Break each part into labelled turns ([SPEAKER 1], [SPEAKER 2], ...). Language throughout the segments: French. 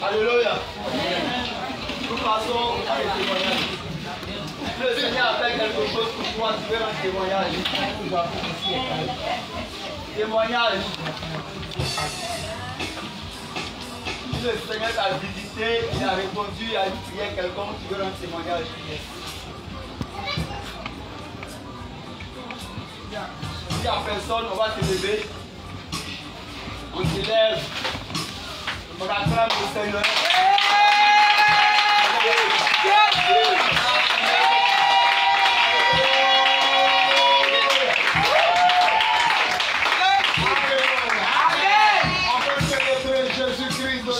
[SPEAKER 1] Alléluia. Nous passons à des témoignages. Le Seigneur a fait quelque chose pour toi, tu veux un témoignage. Témoignage. Le Seigneur t'a visité, il a répondu à une prière quelconque, tu veux un témoignage. S'il n'y a personne, on va se lever. On se lève. On acclame le Seigneur. On peut célébrer Jésus-Christ de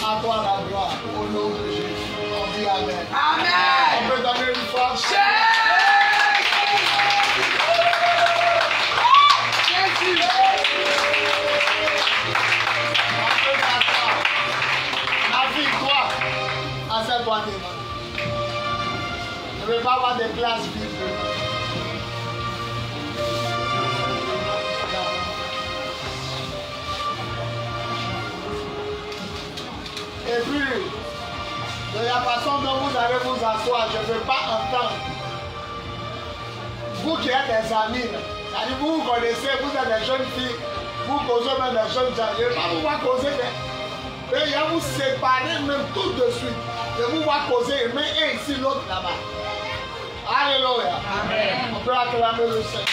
[SPEAKER 1] À toi la gloire. Au nom de Jésus. On dit Amen.
[SPEAKER 2] Amen.
[SPEAKER 1] On peut donner une fois. Assieds-toi tes mains. Je ne veux pas avoir des places vides. Et puis, de la façon dont vous allez vous asseoir, je ne veux pas entendre. Vous qui êtes des amis, c'est-à-dire vous vous connaissez, vous êtes des jeunes filles, vous causez même des jeunes gens. Je ne vais pas vous voir causer des... Et il va vous séparer même tout de suite. Je vous vois causer, mais un ici, l'autre là-bas. Alléluia. Amen. On peut acclamer le Seigneur.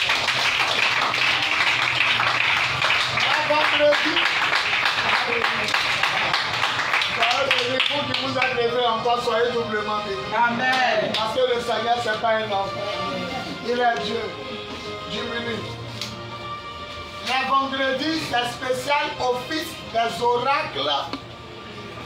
[SPEAKER 1] Il faut que vous êtes levé encore, soyez doublement bénis. Amen. Parce que le Seigneur, ce n'est pas un enfant. Il est Dieu. Diminue. Le vendredi, c'est spécial office des oracles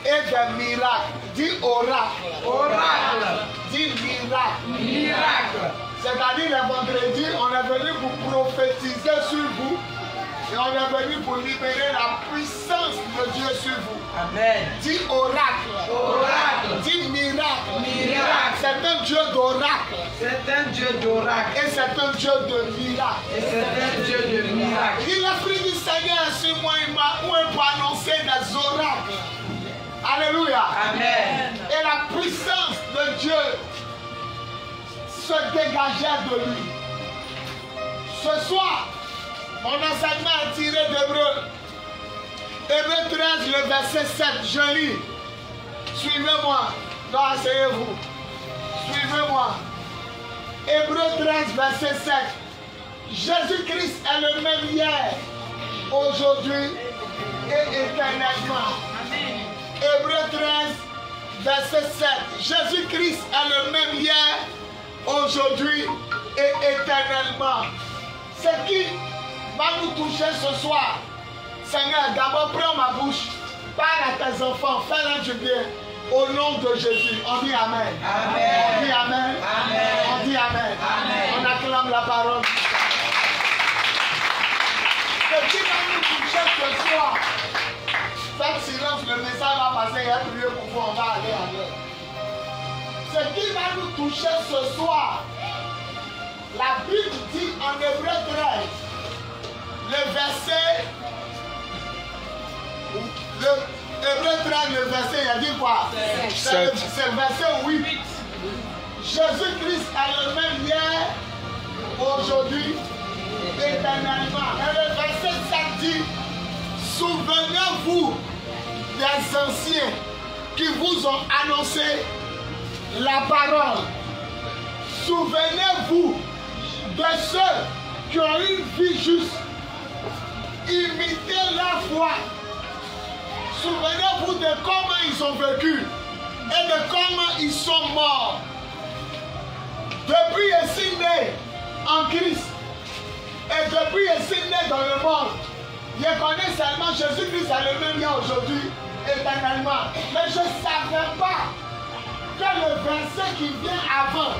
[SPEAKER 1] et des miracles. Dis oracle. Oracle. Dis miracle. Miracle. C'est-à-dire le vendredi, on est venu pour prophétiser sur vous. Et on est venu pour libérer la puissance de Dieu sur vous. Amen. Dis oracle. Oracle. Dis miracle. Miracle. C'est un Dieu d'oracle. C'est un Dieu d'oracle. Et c'est un Dieu de miracle. Et c'est un Dieu de miracle. Il l'Esprit du Seigneur sur moi, il m'a annoncé des oracles. Alléluia. Amen. Et la puissance de Dieu se dégageait de lui. Ce soir, mon enseignement est tiré d'Hébreu. Hébreu 13, le verset 7. Je lis. Suivez-moi. Non, asseyez-vous. Suivez-moi. Hébreu 13, verset 7. Jésus-Christ est le même hier, aujourd'hui et éternellement. Amen. Hébreu 13, verset 7. Jésus-Christ est le même hier, aujourd'hui et éternellement. C'est qui va nous toucher ce soir? Seigneur, d'abord prends ma bouche, parle à tes enfants, fais-leur du bien. Au nom de Jésus, on dit Amen. Amen. On dit Amen. Amen. On dit Amen. Amen. On acclame la parole. Ce qui va nous toucher ce soir, faites silence, le message va passer, il y a prié pour vous, on va aller ailleurs. Ce qui va nous toucher ce soir, la Bible dit en Hébreu 13, le verset, Hébreu 13, le verset, il a dit quoi? C'est le verset 8. Jésus-Christ est le même hier, aujourd'hui, éternellement. Et le verset 7 dit, souvenez-vous des anciens qui vous ont annoncé la parole. Souvenez-vous de ceux qui ont une vie juste. Imitez la foi. Souvenez-vous de comment ils ont vécu et de comment ils sont morts. Depuis ici né en Christ et depuis ici né dans le monde, je connais seulement Jésus-Christ est le même hier aujourd'hui éternellement. Mais je ne savais pas que le verset qui vient avant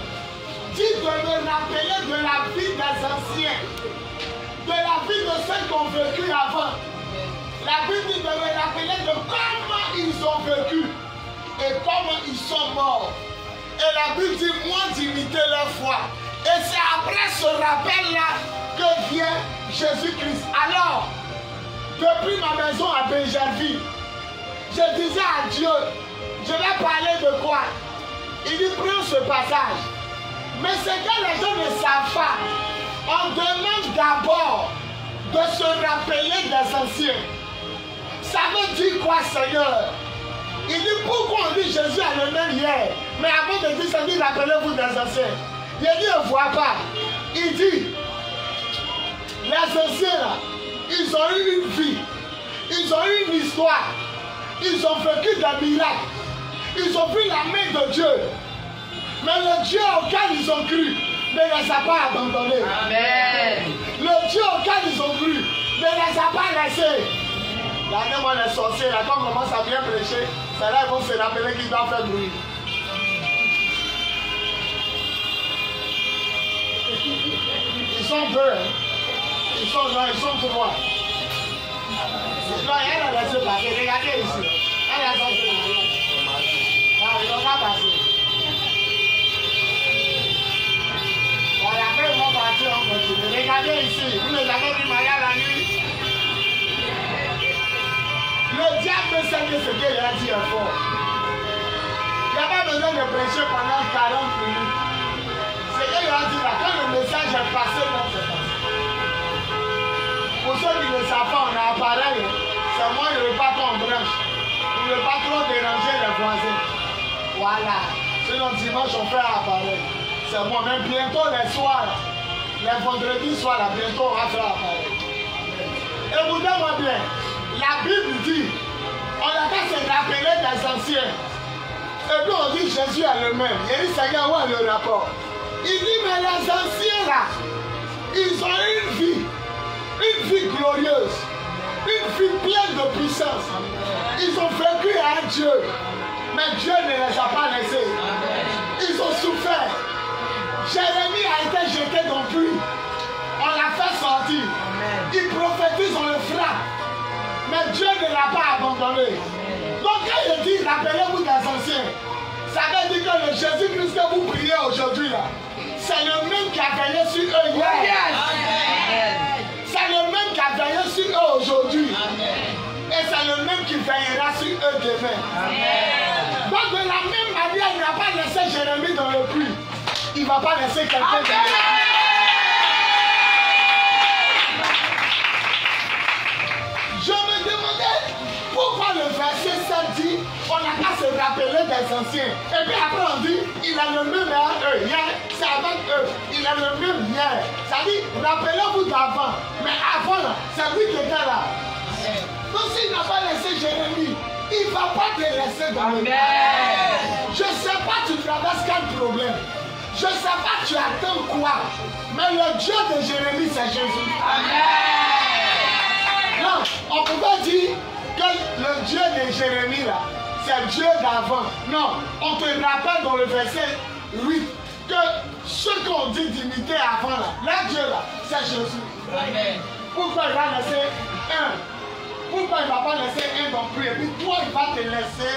[SPEAKER 1] dit de me rappeler de la vie des anciens, de la vie de ceux qui ont vécu avant. La Bible dit de me rappeler de comment ils ont vécu et comment ils sont morts. Et la Bible dit, moi, d'imiter leur foi. Et c'est après ce rappel-là que vient Jésus-Christ. Alors, depuis ma maison à Béjerville, je disais à Dieu, je vais parler de quoi? Il dit, prends ce passage. Mais ce que les gens ne savent pas, on demande d'abord de se rappeler des anciens. Ça veut dire quoi, Seigneur? Il dit, pourquoi on dit Jésus a le même hier? Mais avant de dire ça, il dit, rappelez-vous des anciens. Il dit, ne voit pas. Il dit, les anciens, là, ils ont eu une vie. Ils ont eu une histoire. Ils ont vécu des miracles. Ils ont vu la main de Dieu. Mais le Dieu auquel ils ont cru ne les a pas abandonnés. Amen. Le Dieu auquel ils ont cru ne les a pas laissés. Regardez-moi les sorciers, là, quand on commence à bien prêcher, c'est là qu'ils vont se rappeler qu'ils doivent faire bruit. Ils sont deux, hein. Ils sont trois. Non, elle a laissé passer. Regardez ici. Elle a laissé passer. Non, ils n'ont pas passé. Voilà, après ils vont partir, on continue. Regardez ici. Vous les avez vu marier la nuit. Le diable sait que ce qu'il a dit est fort. Il n'y a pas besoin de prêcher pendant 40 minutes. C'est qu'il a dit là, quand le message est passé, non, c'est passé. Pour ceux qui ne savent pas, on a appareil. C'est moi le repas qu'on branche. Pour ne pas trop déranger les voisins. Voilà. Sinon, dimanche, on fait appareil. C'est moi. Même bientôt les soirs, les vendredis soirs, là, bientôt on va faire appareil. Écoutez-moi bien. La Bible dit, on n'a qu'à se rappeler des anciens. Et puis on dit Jésus est le même. Il dit Seigneur, où est le rapport? Il dit, mais les anciens là, ils ont une vie glorieuse, une vie pleine de puissance. Ils ont vécu à Dieu, mais Dieu ne les a pas laissés. Ils ont souffert. Jérémie a été jeté dans le puits. On l'a fait sortir. Il prophétise, on le frappe. Mais Dieu ne l'a pas abandonné. Donc quand il dit, rappelez-vous des anciens, ça veut dire que le Jésus-Christ que vous priez aujourd'hui là, c'est le même qui a veillé sur eux hier. C'est le même qui a veillé sur eux aujourd'hui. Et c'est le même qui veillera sur eux demain. Donc de la même manière, il n'a pas laissé Jérémie dans le puits. Il ne va pas laisser quelqu'un dans le puits. Je me demandais pourquoi le verset 7 dit on n'a qu'à se rappeler des anciens. Et puis après on dit il a le même hier, c'est avec eux. Il a le même hier. Ça dit rappelez-vous d'avant. Mais avant là, c'est lui qui était là. Donc s'il n'a pas laissé Jérémie, il ne va pas te laisser dans le monde. Je ne sais pas tu traverses quel problème. Je ne sais pas tu attends quoi. Mais le Dieu de Jérémie c'est Jésus. Amen. Non, on pouvait dire que le Dieu de Jérémie là, c'est Dieu d'avant. Non, on te rappelle dans le verset 8 que ce qu'on dit d'imiter avant là, Dieu là, c'est Jésus. Amen. Pourquoi il va laisser un? Pourquoi il ne va pas laisser un dans le puits? Et puis toi, il va te laisser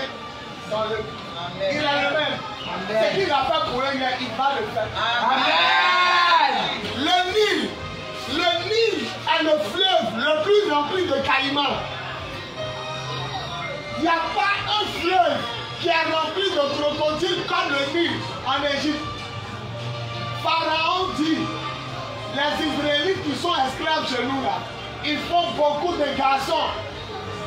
[SPEAKER 1] dans le... Amen. Il a le même. Ce qu'il a fait pour eux, il va le faire. Amen. Le Nil est le fleuve le plus rempli de caïmans. Il n'y a pas un fleuve qui est rempli de crocodiles comme le Nil en Égypte. Pharaon dit, les Israélites qui sont esclaves chez nous là, ils font beaucoup de garçons.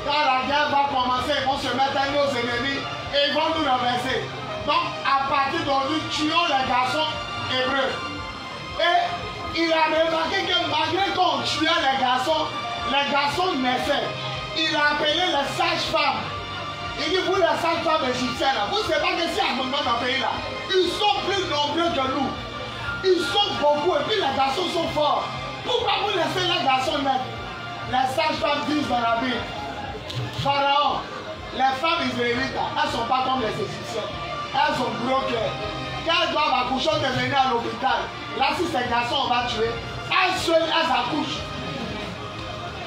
[SPEAKER 1] Quand la guerre va commencer, ils vont se mettre à nos ennemis et ils vont nous renverser. Donc, à partir d'aujourd'hui, tuons les garçons hébreux. Et il a remarqué que malgré qu'on tuait les garçons naissaient. Il a appelé les sages-femmes. Il dit, vous les sages-femmes égyptiennes, vous ne savez pas que si à un moment dans le pays là, ils sont plus nombreux que nous. Ils sont beaucoup et puis les garçons sont forts. Pourquoi vous laissez les garçons naître? Les sages-femmes disent dans la Bible, Pharaon, les femmes israélites, elles ne sont pas comme les égyptiennes. Elles ont gros cœur. Quand elles doivent accoucher, on est venu à l'hôpital. Là, si ces garçons, on va tuer. Elles seules, elles accouchent.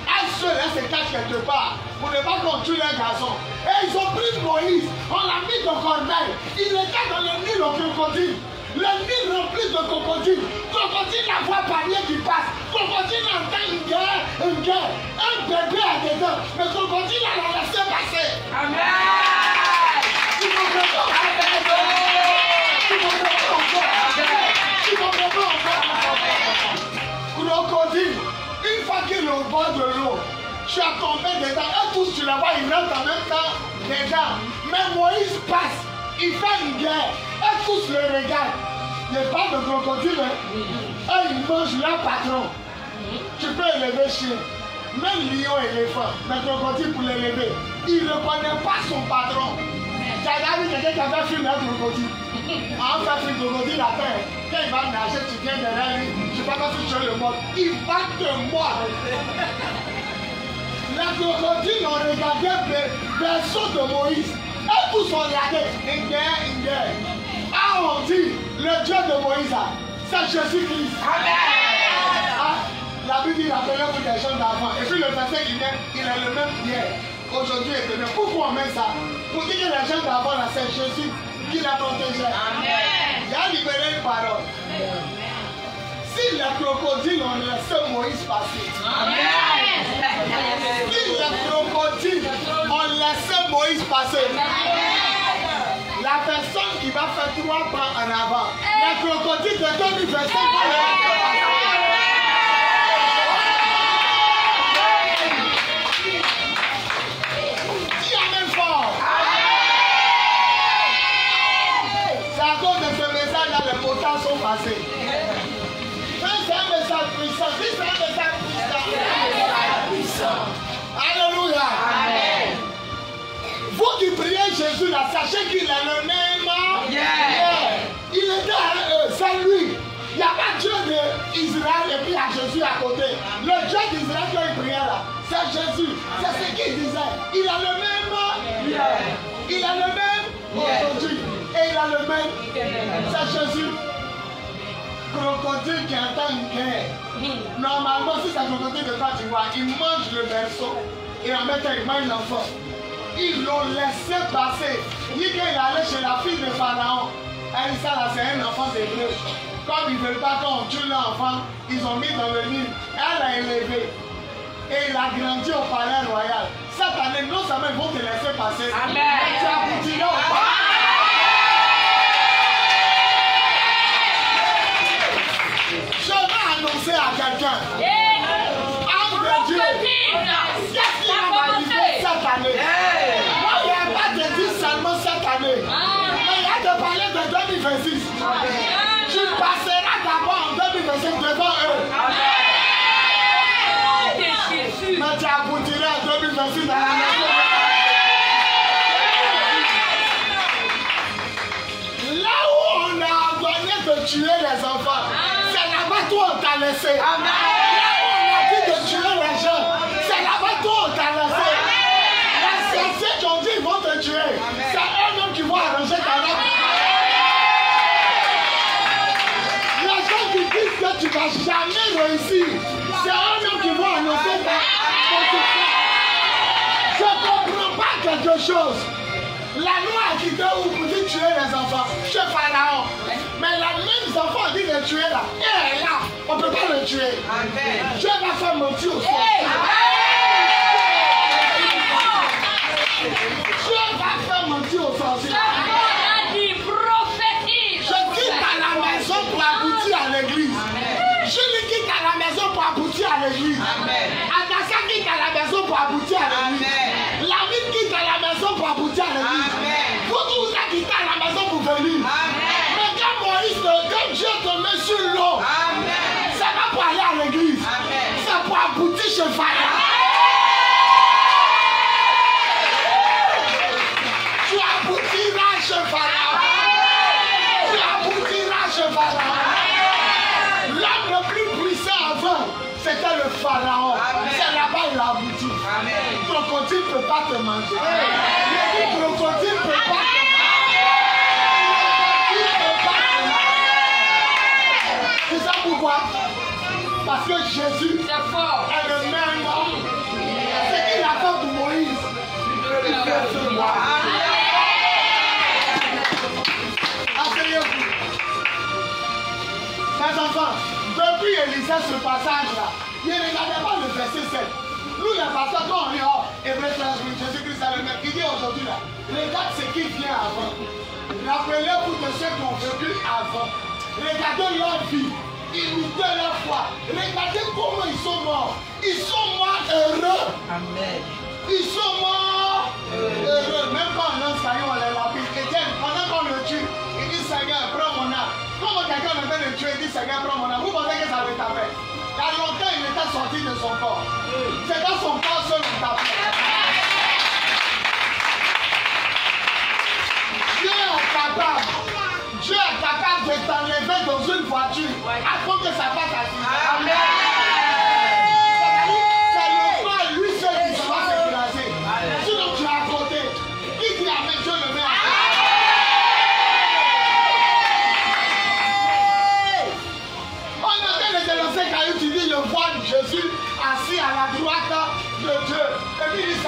[SPEAKER 1] Elles seules, elles se cachent quelque part. Pour ne pas qu'on tue les garçons. Et ils ont pris Moïse. On l'a mis dans corbeille. Il était dans le Nil au crocodile. Le Nil rempli de crocodiles. Crocodile la voix panier qui passe. Crocodile entend une guerre. Un bébé est dedans. Mais crocodile a la laissé passer. Amen. Crocodile, une fois qu'il est au bord de l'eau, tu as tombé dedans, et tous tu la vois, il rentre en même temps dedans. Mais Moïse passe, il fait une guerre, et tous le regardent. Il n'y a pas de crocodile, hein? Et ils mangent leur patron. Tu peux élever chien, même lion et éléphant, mais crocodile pour l'élever, il ne reconnaît pas son patron. J'ai regardé quelqu'un qui avait filmé un crocodile. En fait, le crocodile à terre. Quand il va nager, tu viens derrière lui. Je ne sais pas si tu es le mort. Il va te mordre. Les crocodiles ont regardé le berceau de Moïse. Et tous ont regardé. Ah, on dit, le Dieu de Moïse, c'est Jésus-Christ. Amen. Ah, la Bible dit, rappelez-vous des gens d'avant. Et puis le verset qui vient, il est le même hier, aujourd'hui et demain. Pourquoi on met ça? Pour dire que les gens d'avant, c'est Jésus qui l'a protégé. Amen. Il a libéré une parole. Si les crocodiles ont laissé Moïse passer, amen. Si les crocodiles ont laissé Moïse passer, la personne qui va faire 3 pas en avant, les crocodiles de 2025 vont le laisser passer. Dis amen fort. C'est à cause de ce message-là, les potas sont passés. C'est un message puissant. C'est un message puissant. Alléluia. Amen. Vous qui priez Jésus là, sachez qu'il est le même. Il était à eux, c'est lui. Il n'y a pas Dieu d'Israël et puis il y a Jésus à côté. Le Dieu d'Israël qui priait là, c'est Jésus. C'est ce qu'il disait. Il a le même. Il a le même aujourd'hui. Et il a le même. C'est Jésus. Crocodile qui entend une guerre. Normalement, si c'est un crocodile de Côte d'Ivoire, il mange le berceau et en même temps il mange l'enfant. Ils l'ont laissé passer. Il dit qu'il est allé chez la fille de Pharaon. Elle dit ça là, c'est un enfant d'hébreu. Comme ils ne veulent pas qu'on tue l'enfant, ils ont mis dans le Nil. Elle l'a élevé. Et il a grandi au palais royal. Cette année, non seulement ils vont te laisser passer, amen. Mais tu as continué au palais. Je vais annoncer à quelqu'un. Ange de Dieu, qu'est-ce qui va m'arriver cette année? Il n'y a pas de dire seulement cette année. Mais il y a de parler de 2026. Tu passeras d'abord en 2025 devant eux. Mais tu aboutiras en 2026 dans la maison. Là où on a ordonné de tuer les enfants, c'est là-bas toi on t'a laissé. Là où on a dit de tuer les gens, c'est là-bas toi on t'a laissé. Les sorciers qui ont dit ils vont te tuer, c'est eux-mêmes qui vont arranger ta vie. Les gens qui disent que tu ne vas jamais réussir, c'est eux-mêmes qui vont annoncer ta vie. Je ne comprends pas quelque chose. La loi a quitté où pour dire tuer les enfants chez Pharaon. Mais la même enfant dit de tuer là. Et elle est là. On ne peut pas le tuer. Amen. Dieu va faire mentir au sorcier. Dieu va faire mentir au sorcier. Je quitte à la maison pour aboutir à l'église. Je lui quitte à la maison pour aboutir à l'église. Adassa quitte à la maison pour aboutir à l'église. Lamine quitte à la maison pour aboutir à l'église. Vous tous vous êtes quitté à la maison pour venir. Mais quand Moïse, quand Dieu te met sur l'eau, c'est pas pour aller à l'église. C'est pour aboutir chez Pharaon. Tu aboutiras chez Pharaon. Tu aboutiras chez Pharaon. L'homme le plus puissant avant, c'était le Pharaon. C'est là-bas il a abouti. Le crocodile ne peut pas te manger. Le crocodile ne peut pas te manger. C'est ça pourquoi? Parce que Jésus est le même homme. Ce qu'il a fait pour Moïse, il fait pour moi. Asseyez-vous. Mes enfants, depuis Élisée, ce passage-là, ne regardez pas le verset 7. Nous, les pasteurs, quand on dit, oh, Hébreu 13, Jésus-Christ est le même, il dit aujourd'hui là, regarde ce qui vient avant. Rappelez-vous de ceux qui ont vécu avant. Regardez leur vie, imitez leur foi. Regardez comment ils sont morts. Ils sont morts heureux. Amen. Ils sont morts heureux. Même quand on lance caillou, on les lapide. Étienne, pendant qu'on le tue, il dit Seigneur, prends mon âme. Comment quelqu'un me fait le tuer, il dit Seigneur, prends mon âme. Vous pensez que ça le tapait? Il y a longtemps, il était sorti de son corps. C'est dans son corps seul qu'il tapait. Dieu est capable. Dieu est capable de t'enlever dans une voiture avant que ça fasse accident. Amen. C'est le mal, lui seul qui s'en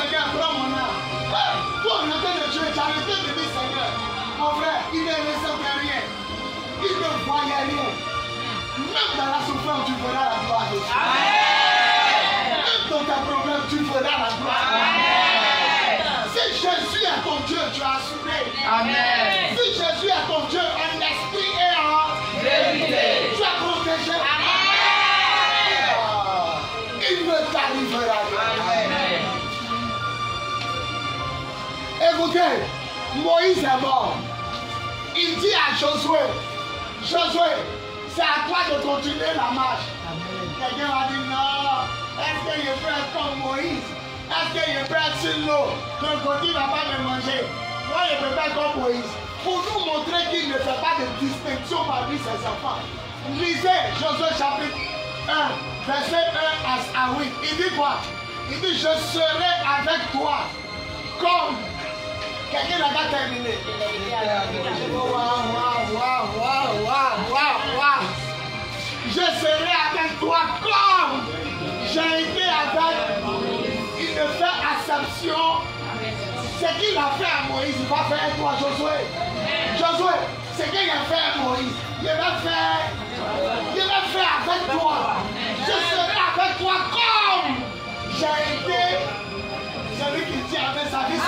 [SPEAKER 1] Seigneur, prends mon âme. Toi, en train de Dieu, tu as arrêté de dire Seigneur. Mon frère, il ne ressentait rien. Il ne voyait rien. Même dans la souffrance, tu verras la gloire de Dieu. Même dans tes problèmes, tu verras la gloire de Dieu. Si Jésus est ton Dieu, tu as assuré.
[SPEAKER 2] Amen.
[SPEAKER 1] Si Jésus est ton Dieu, en esprit et en vérité, tu as protégé. Il ne t'arrivera rien. Écoutez, Moïse est mort. Il dit à Josué, Josué, c'est à toi de continuer la marche. Quelqu'un va dire non, est-ce que je peux être comme Moïse? Est-ce que je peux être sur l'eau? Le côté ne va pas me manger. Moi, je ne peux pas être comme Moïse. Pour nous montrer qu'il ne fait pas de distinction parmi ses enfants. Lisez Josué chapitre 1, verset 1 à 8. Il dit quoi? Il dit, je serai avec toi comme... Quelqu'un n'a pas terminé. Je serai avec toi comme j'ai été avec. Il ne fait exception. Ce qu'il a fait à Moïse, il va faire à toi, Josué. Josué, ce qu'il a fait à Moïse, il va faire avec toi. Je serai avec toi comme j'ai été. Celui qui dit avec sa vie,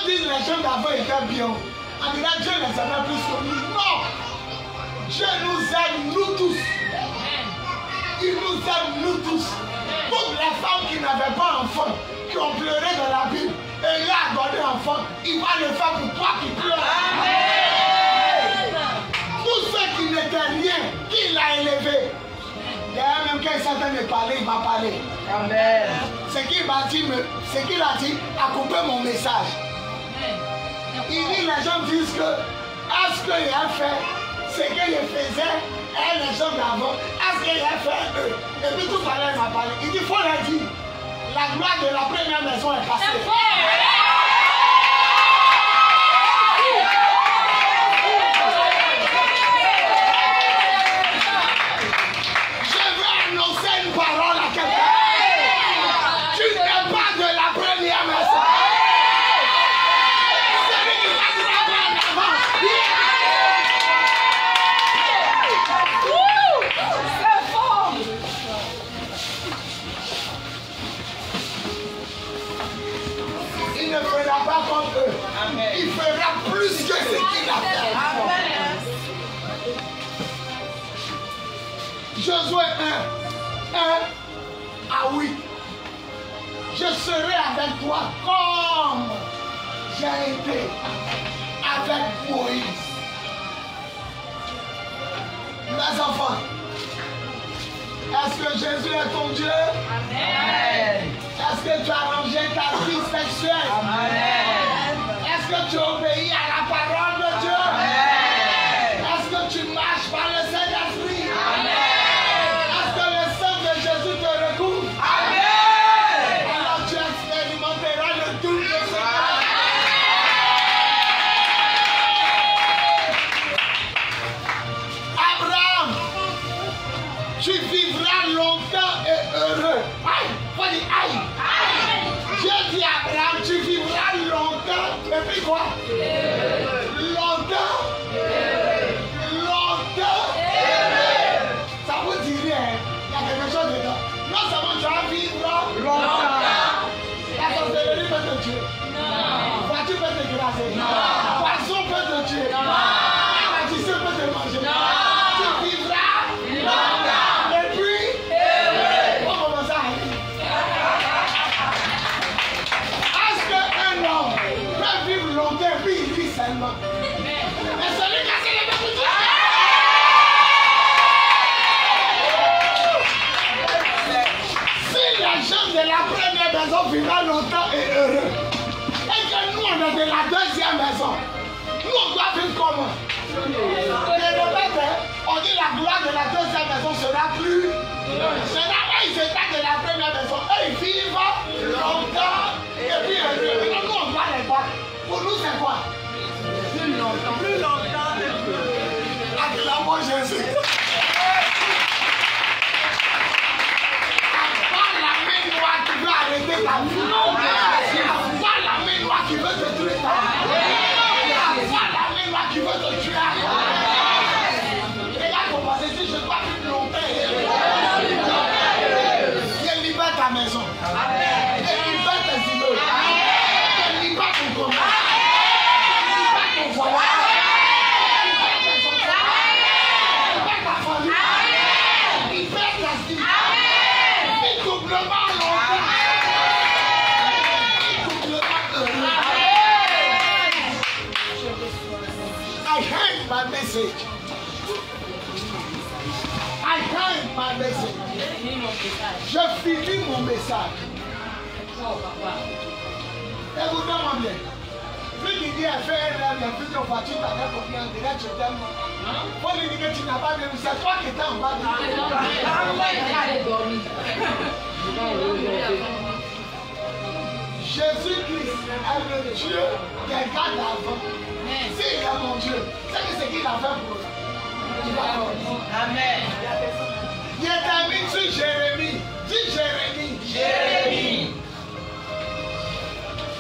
[SPEAKER 1] les gens d'avant étaient bien. En disant Dieu les aimait plus que nous. Non! Dieu nous aime, nous tous. Il nous aime, nous tous. Toutes les femmes qui n'avaient pas d'enfants, qui ont pleuré dans la Bible, et il a accordé enfant, il va le faire pour toi qui pleures. Tous ceux qui n'étaient rien, qui l'a élevé. D'ailleurs, même quand il s'attend de parler, il va parler.
[SPEAKER 2] Amen.
[SPEAKER 1] Ce qu'il a dit a coupé mon message. Il dit, les gens disent que, est-ce qu'il a fait ce qu'il faisait, et les gens d'avant, est-ce qu'il a fait eux? Et puis tout à l'heure, il m'a parlé. Il dit, il faut leur dire, la gloire de la première maison est passée. Je veux annoncer une parole à quelqu'un. Tu n'es pas de la première maison. Pas comme eux. Amen. Il fera plus que ce qu'il a fait. Amen. Josué 1 à 8. Je serai avec toi comme j'ai été avec Moïse. Mes enfants, est-ce que Jésus est ton Dieu? Amen. Est-ce que tu as rangé ta vie sexuelle? Amen. Est-ce que tu obéis à la parole de Dieu? Amen. Est-ce que tu marches par le Saint-Esprit? Amen. Est-ce que le sang de Jésus te recouvre? Amen. Alors tu expérimenteras le double de ce Abraham, tu vivras longtemps et heureux. Aïe, faut dire aïe. Dieu dit à Abraham, tu vivras longtemps. Et puis quoi? Longtemps. Longtemps. Ça vous dit rien. Il y a quelque chose dedans. Non seulement tu vas vivre longtemps. La sorcellerie peut te tuer. Non. Voiture peut te grasser. Non. Poisson peut te tuer. Non. La maladie peut te manger. Non. Tu vivras longtemps. Et puis, on commence à aller. Est-ce qu'un homme peut vivre longtemps et puis il vit seulement? Mais celui qui a ses lèvres pour tout. Si les gens de la première maison vivent longtemps et heureux, et que nous on est de la deuxième maison, nous on doit vivre comment? On dit la gloire de la deuxième maison sera plus. Sera eux ils étaient de la première maison. Eux ils vivent longtemps et puis heureux. Maintenant nous on doit les battre. Pour nous c'est quoi? Plus longtemps. Plus longtemps et plus heureux. Acclamons Jésus. doublement longtemps. I heard my message. I heard my message. Je finis mon message. Écoutez-moi bien. Lui qui dit à faire un rêve, il y a plusieurs voitures, tu as combien de direct, je t'aime. Pour lui dire que tu n'as pas de nous, c'est toi qui étais en bas de Jésus-Christ est le Dieu des gars d'avant. S'il est mon Dieu, c'est ce qu'il a fait pour nous. Amen. Il est mis sur Jérémie. Dis Jérémie. Jérémie.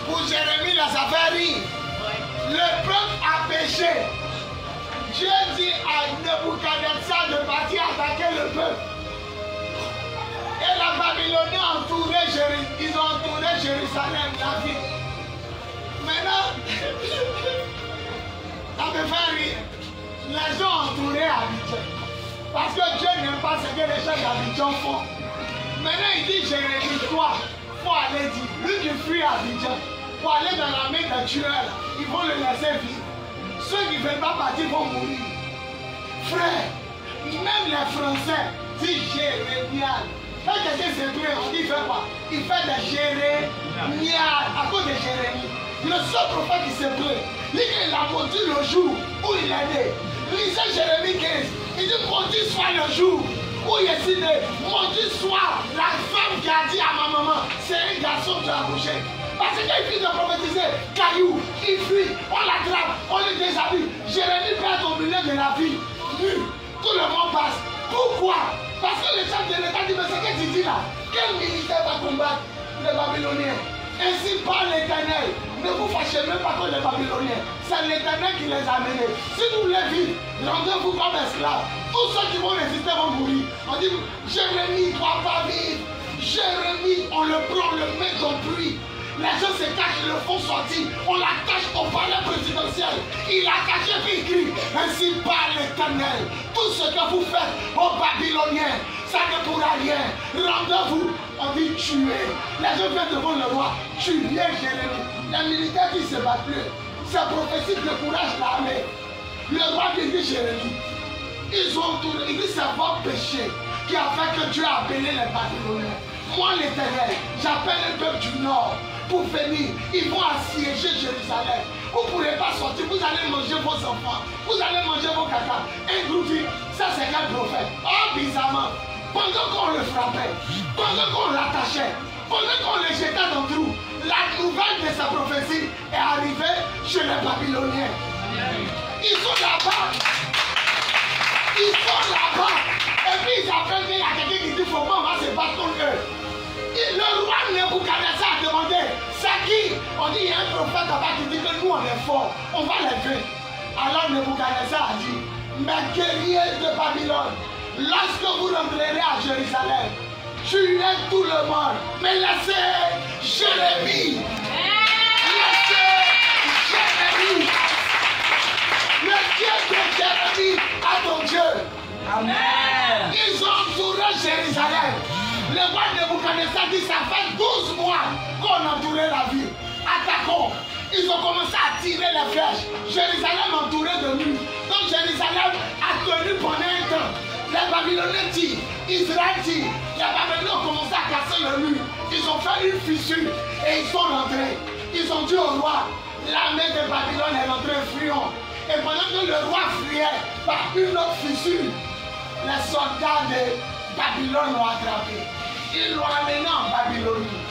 [SPEAKER 1] Pour Jérémie, là, ça fait rire. Le peuple a péché. Dieu dit à Nebuchadnezzar de partir attaquer le peuple. Et la Babylone a entouré Jérusalem. Ils ont entouré Jérusalem, la ville. Maintenant, ça me fait rire. Les ont entouré Abidjan. Parce que Dieu n'aime pas ce que les gens d'Abidjan font. Maintenant, il dit Jérémie, toi, il faut aller dire. Lui qui fuit Abidjan, pour aller dans la main des tueurs, ils vont le laisser vivre. Ceux qui ne veulent pas partir vont mourir. Frère, même les Français disent Jérémial. Quand quelqu'un s'est tué, on dit il fait quoi? Il fait des Jérémial à cause de Jérémie. Le seul prophète qui s'est tué, lui il a maudit le jour où il est né. Lisez Jérémie 15. Il dit maudit soit le jour où il est né. Maudit soit la femme qui a dit à ma maman, c'est un garçon qui a accouché. Parce qu'il finit de prophétiser, caillou, il fuit, on l'attrape, on le déshabille. Jérémie perd au milieu de la vie, nu, tout le monde passe. Pourquoi? Parce que le chef de l'État dit, mais c'est que tu dis là? Quel militaire va combattre les Babyloniens? Ainsi parle l'Éternel. Ne vous fâchez même pas contre les Babyloniens. C'est l'Éternel qui les a menés. Si vous voulez vivre, rendez-vous comme esclaves. Tous ceux qui vont résister vont mourir. On dit, Jérémie ne doit pas vivre. Jérémie, on le prend, on le met dans le puits. Les gens se cachent, ils le font sortir. On la cache au palais présidentiel. Il a caché puis il crie. Ainsi parle l'Éternel. Tout ce que vous faites aux Babyloniens, ça ne pourra rien. Rendez-vous. On dit tuer. Les gens viennent devant le roi. Tuer Jérémie. Les militaires qui se battent plus. C'est prophétie de courage l'armée. Le roi qui dit Jérémie. Ils ont tourné. Il dit c'est votre péché qui a fait que Dieu a appelé les Babyloniens. Moi l'Éternel, j'appelle le peuple du Nord pour venir. Ils vont assiéger Jérusalem. Vous ne pourrez pas sortir. Vous allez manger vos enfants. Vous allez manger vos caca. Et nous dit, ça c'est quel prophète? Oh bizarrement, pendant qu'on le frappait, pendant qu'on l'attachait, pendant qu'on le jetait dans le trou, la nouvelle de sa prophétie est arrivée chez les Babyloniens. Ils sont là-bas. Ils sont là-bas. Et puis ils appellent qu'il y a quelqu'un qui dit, faut pas, on va se battre contre eux. Et le roi Nebuchadnezzar a demandé, c'est qui? On dit, il y a un prophète là-bas qui dit que nous on est forts, on va les vaincre. Alors Nebuchadnezzar a dit, mes guerriers de Babylone, lorsque vous rentrerez à Jérusalem, tuez tout le monde, mais laissez Jérémie. Laissez Jérémie. Le Dieu de Jérémie à ton Dieu. Amen. Ils ont entouré Jérusalem. Le roi Nebuchadnezzar dit ça fait 12 mois qu'on entourait la ville. Attaquons. Ils ont commencé à tirer les flèches. Jérusalem entouré de murs. Donc Jérusalem a tenu pendant un temps. Les Babyloniens tirent. Israël tire. Les Babyloniens ont commencé à casser le mur. Ils ont fait une fissure et ils sont rentrés. Ils ont dit au roi, l'armée de Babylone est rentrée fuyant. Et pendant que le roi fuyait par une autre fissure, les soldats de Babylone l'ont attrapé. Ils l'ont amené en Babylonie.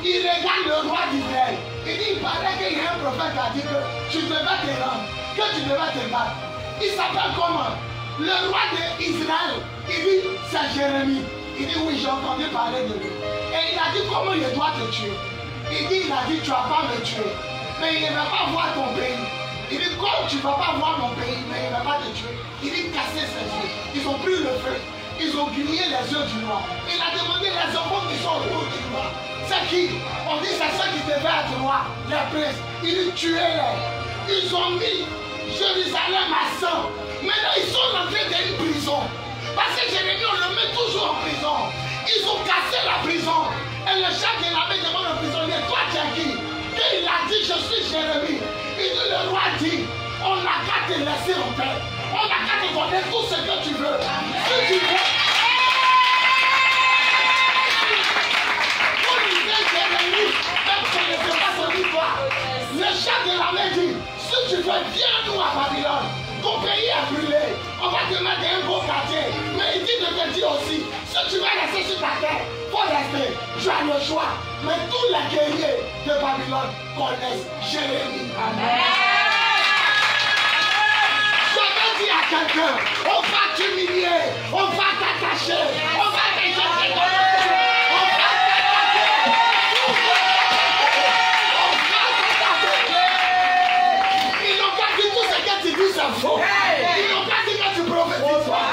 [SPEAKER 1] Il regarde le roi d'Israël. Il dit, il paraît qu'il y a un prophète qui a dit que tu devais te rendre, que tu devais te battre. Il s'appelle comment? Le roi d'Israël. Il dit, c'est Jérémie. Il dit, oui, j'ai entendu parler de lui. Et il a dit, comment il doit te tuer? Il dit, il a dit, tu ne vas pas me tuer. Mais il ne va pas voir ton pays. Il dit, comme tu ne vas pas voir mon pays, mais il ne va pas te tuer. Il dit, casser ses yeux. Ils ont pris le feu. Ils ont grillé les yeux du roi. Il a demandé les enfants qui sont autour du roi. C'est qui? On dit, c'est ceux qui devaient être rois, les princes. Il dit, tuez-les. Ils ont mis Jérusalem à sang. Maintenant, ils sont rentrés dans une prison. Parce que Jérémie, on le met toujours en prison. Ils ont cassé la assis en terre. On n'a qu'à te donner tout ce que tu veux. Si tu veux. Pour l'idée Jérémie, même si on ne fait pas son histoire, le chef de l'armée dit, si tu veux, viens nous à Babylone. Ton pays est brûlé. On va te mettre un beau quartier. Mais il dit de te dire aussi, si tu veux rester sur ta terre, il faut rester. Tu as le choix. Mais tous les guerriers de Babylone connaissent Jérémie. Amen. Je veux dire à quelqu'un, on va t'humilier, on va t'attacher, on va te jeter dans le feu, on va t'attaquer. Ils n'ont pas dit tout ce que tu dis, c'est faux. Ils n'ont pas dit que tu prophétises pas.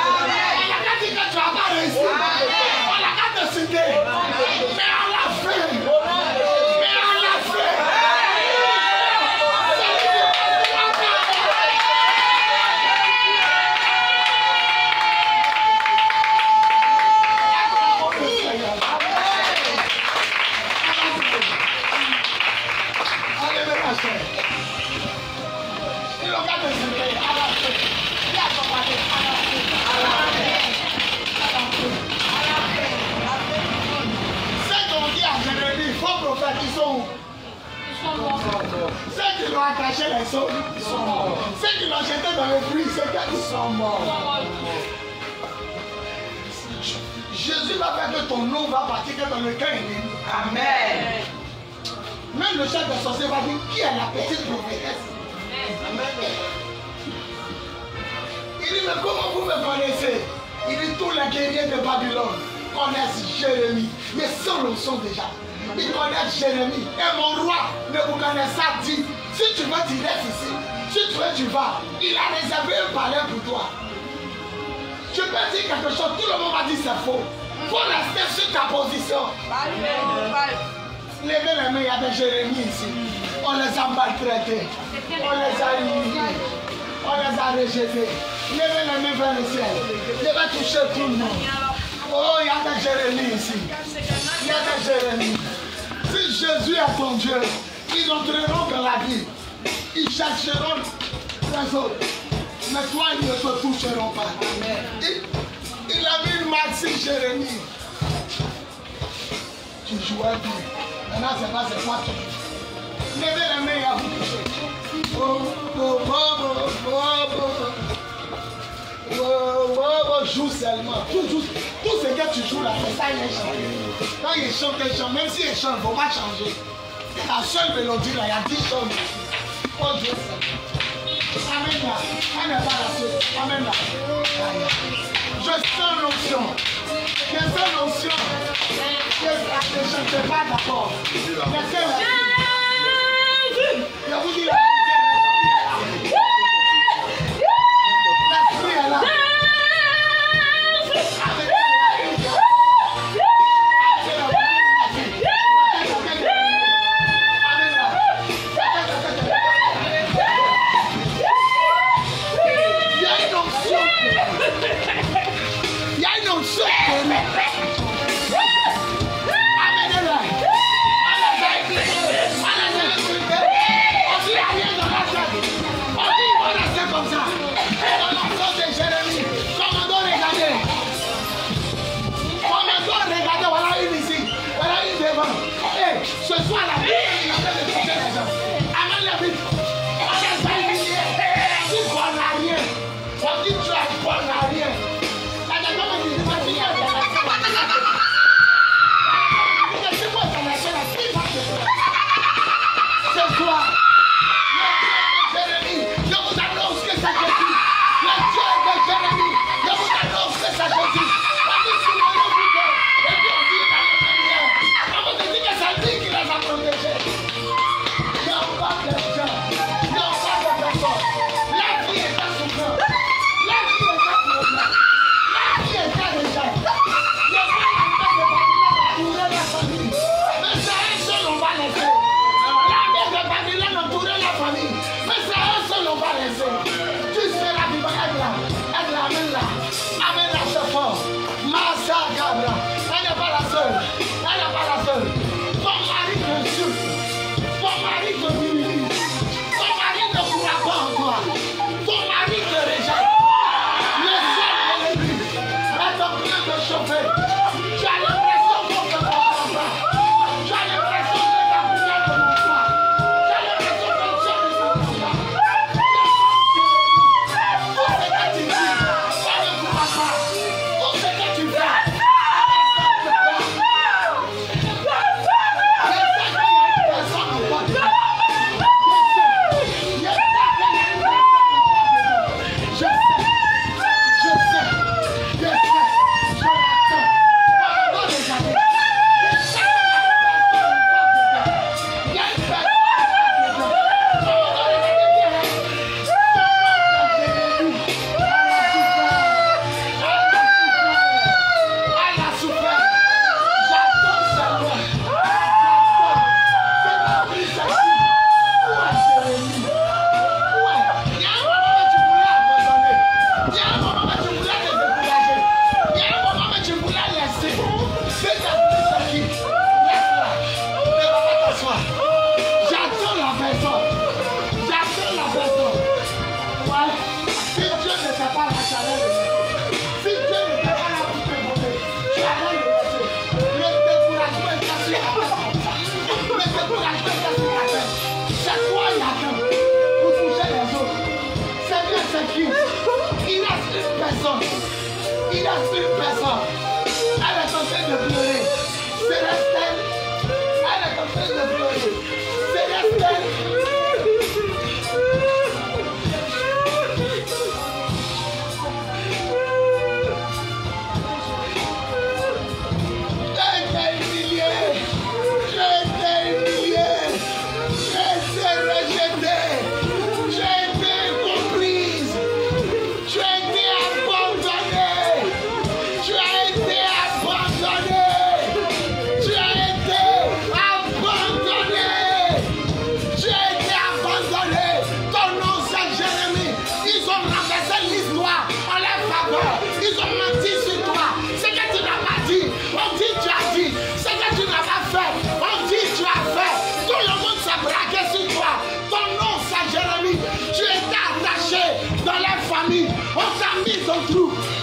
[SPEAKER 1] On n'a pas dit que tu n'as pas réussi. On n'a pas te citer. Mais on l'a fait. Mais on l'a fait. Ceux qui l'ont attaché les sauts, ils sont morts. Ceux qui l'ont jeté dans le puits, ils sont morts. Jésus va faire que ton nom va partir dans le cœur ennemi. Amen. Même le chef de sorcier va dire qui est la petite prophétesse. Amen. Il dit mais comment vous me connaissez? Il dit tous les guerriers de Babylone connaissent Jérémie, mais sans le son déjà. Ils connaissent Jérémie. Et mon roi Nebuchadnezzar dit, si tu veux tu restes ici, si tu veux tu vas. Il a réservé un palais pour toi. Je peux dire quelque chose, tout le monde va dire c'est faux. Il faut rester sur ta position. Levez les mains, il y a des Jérémie ici. On les a maltraités. On les a humiliés. On les a rejetés. Levez les mains vers le ciel. Je vais toucher tout le monde. Oh, il y a des Jérémie ici. Il y a des Jérémie. Si Jésus est ton Dieu, ils entreront dans la vie. Ils chercheront les autres. Mais toi, ils ne te toucheront pas. Il a mis une marque sur Jérémie. Tu jouais bien. Maintenant, c'est pas c'est quoi tu joues. Levez les mains et à vous toucher. Joue seulement. Tout ce que tu joues là, c'est ça il est chanté. Quand il chante, même si il chante, il ne faut pas changer. La seule mélodie là, il y a 10 chants. Oh Dieu Seigneur. Amen là. On n'est pas là. Amen là. Je sens l'onction. Je sens l'onction. Je ne chante pas d'accord. Je vous dis la l'esprit est là. Ce soir, la vie est en train de toucher les gens. Amène la vie. On est familier. Tu ne connais rien. On dit tu es bon à rien. La dame me dit,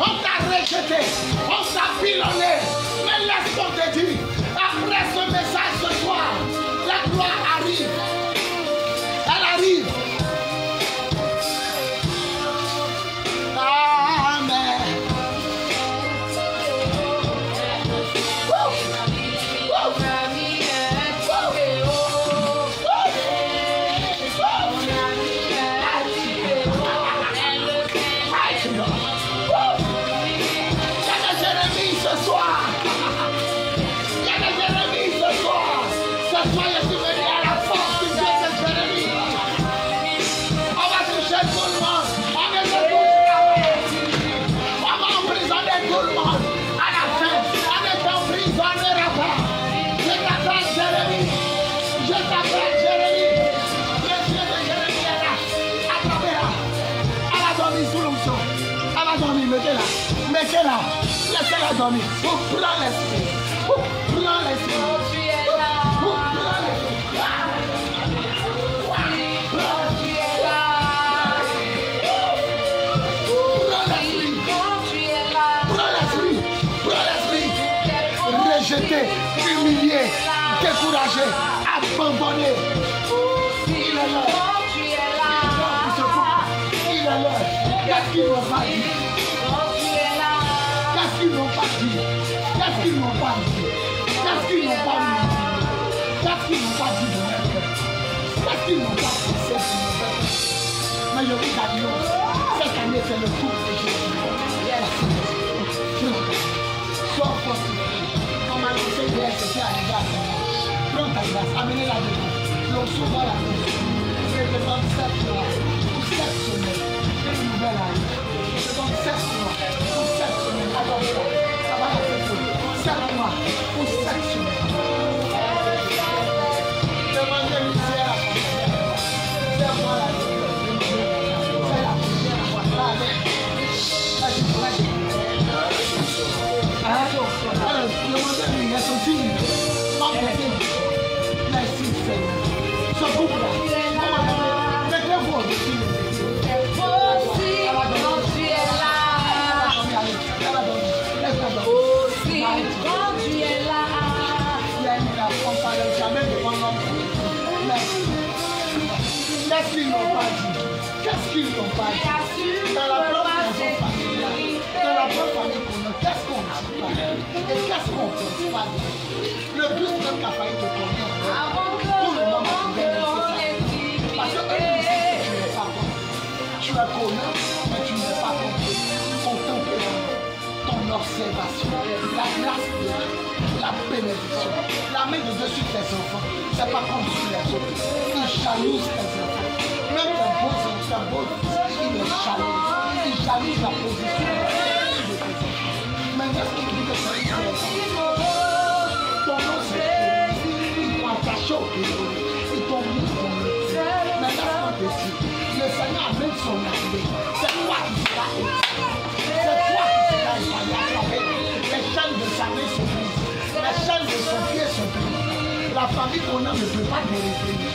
[SPEAKER 1] On t'a rejeté, on t'a pilonné. Mais laisse-moi te dire, après ce message ce soir, la gloire arrive. Elle arrive. Amen. Mettez-la, laissez-la dormir. Vous prenez l'esprit. Vous prenez l'esprit. Tu es là. Vous prenez l'esprit. Tu es là. Prends l'esprit. Tu es là. Prends l'esprit. Prends l'esprit. Rejeté, humilié, découragé, abandonné. Il est là. Tu es là. Il est là. Qu'est-ce qu'il va pas dire? Qu'est-ce qu'ils n'ont pas dit? Qu'est-ce qu'ils n'ont pas dit? Qu'est-ce qu'ils n'ont pas dit? Qu'est-ce qu'ils n'ont pas dit de leur cœur? Qu'est-ce qu'ils n'ont pas pensé de nos cœurs? Mais je vous annonce, cette année c'est le tour de Jésus. Sois fortifié. On m'a annoncé hier que c'est arrivé à toi. Prends ta grâce, amenez-la devant. L'onction va la maison. Je demande 7 mois pour 7 semaines. Une nouvelle année. Je demande 7 mois pour 7 semaines. Alors ça va la faire pour 7 mois pour 7 semaines. Demandez une ciel à mon frère. C'est moi la vie. C'est la première fois. Alors, demandez-lui, il y a son signe. Merci Seigneur. Ce couple-là, mettez-vous au-dessus. Qu'est-ce qu'ils n'ont pas dit? Qu'est-ce qu'ils n'ont pas dit? Dans la propre maison familiale, dans la propre famille qu'on a, qu'est-ce qu'on n'a pas dit? Et qu'est-ce qu'on ne peut pas dire? Le but même qu'a failli te connaître, tout le monde a trouvé nécessaire. Parce que eux disent que tu n'es pas bon. Tu es connu, mais tu n'es pas bon. Ton tempérament, ton observation, la grâce de Dieu, la bénédiction, la main de Dieu sur tes enfants, c'est pas comme sur les autres. Ils jalousent tes enfants. Même tes beaux enfants, ils les jalousent. Ils jalousent la position de tes enfants. Mais est-ce que tu dis que c'est une ton nom c'est ils t'ont attaché au bureau. Ils t'ont mis dans le pied. Mais laisse-moi te dire, le Seigneur amène son arrivée. C'est toi qui seras épargné. C'est toi qui seras épargné à travers les chaînes de sa main sont brises. Les chaînes de son pied sont brises. La famille qu'on a ne peut pas te réveiller.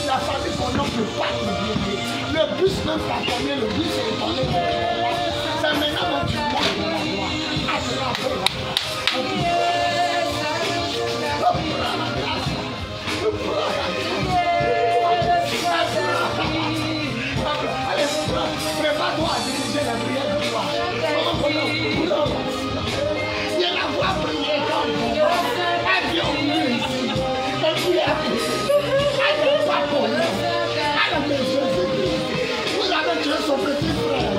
[SPEAKER 1] La famille qu'on a ne peut pas te réveiller. Le bus même t'a tombé, le bus est tombé. C'est maintenant que tu vois de la gloire. À ce moment-là, allez, prépare-toi à diriger la prière de gloire. Il y a la voix prier comme vous. Elle vient au milieu ici. Elle prie à vous. Elle n'est pas connue. Elle a besoin de Dieu. Vous avez tué son petit frère.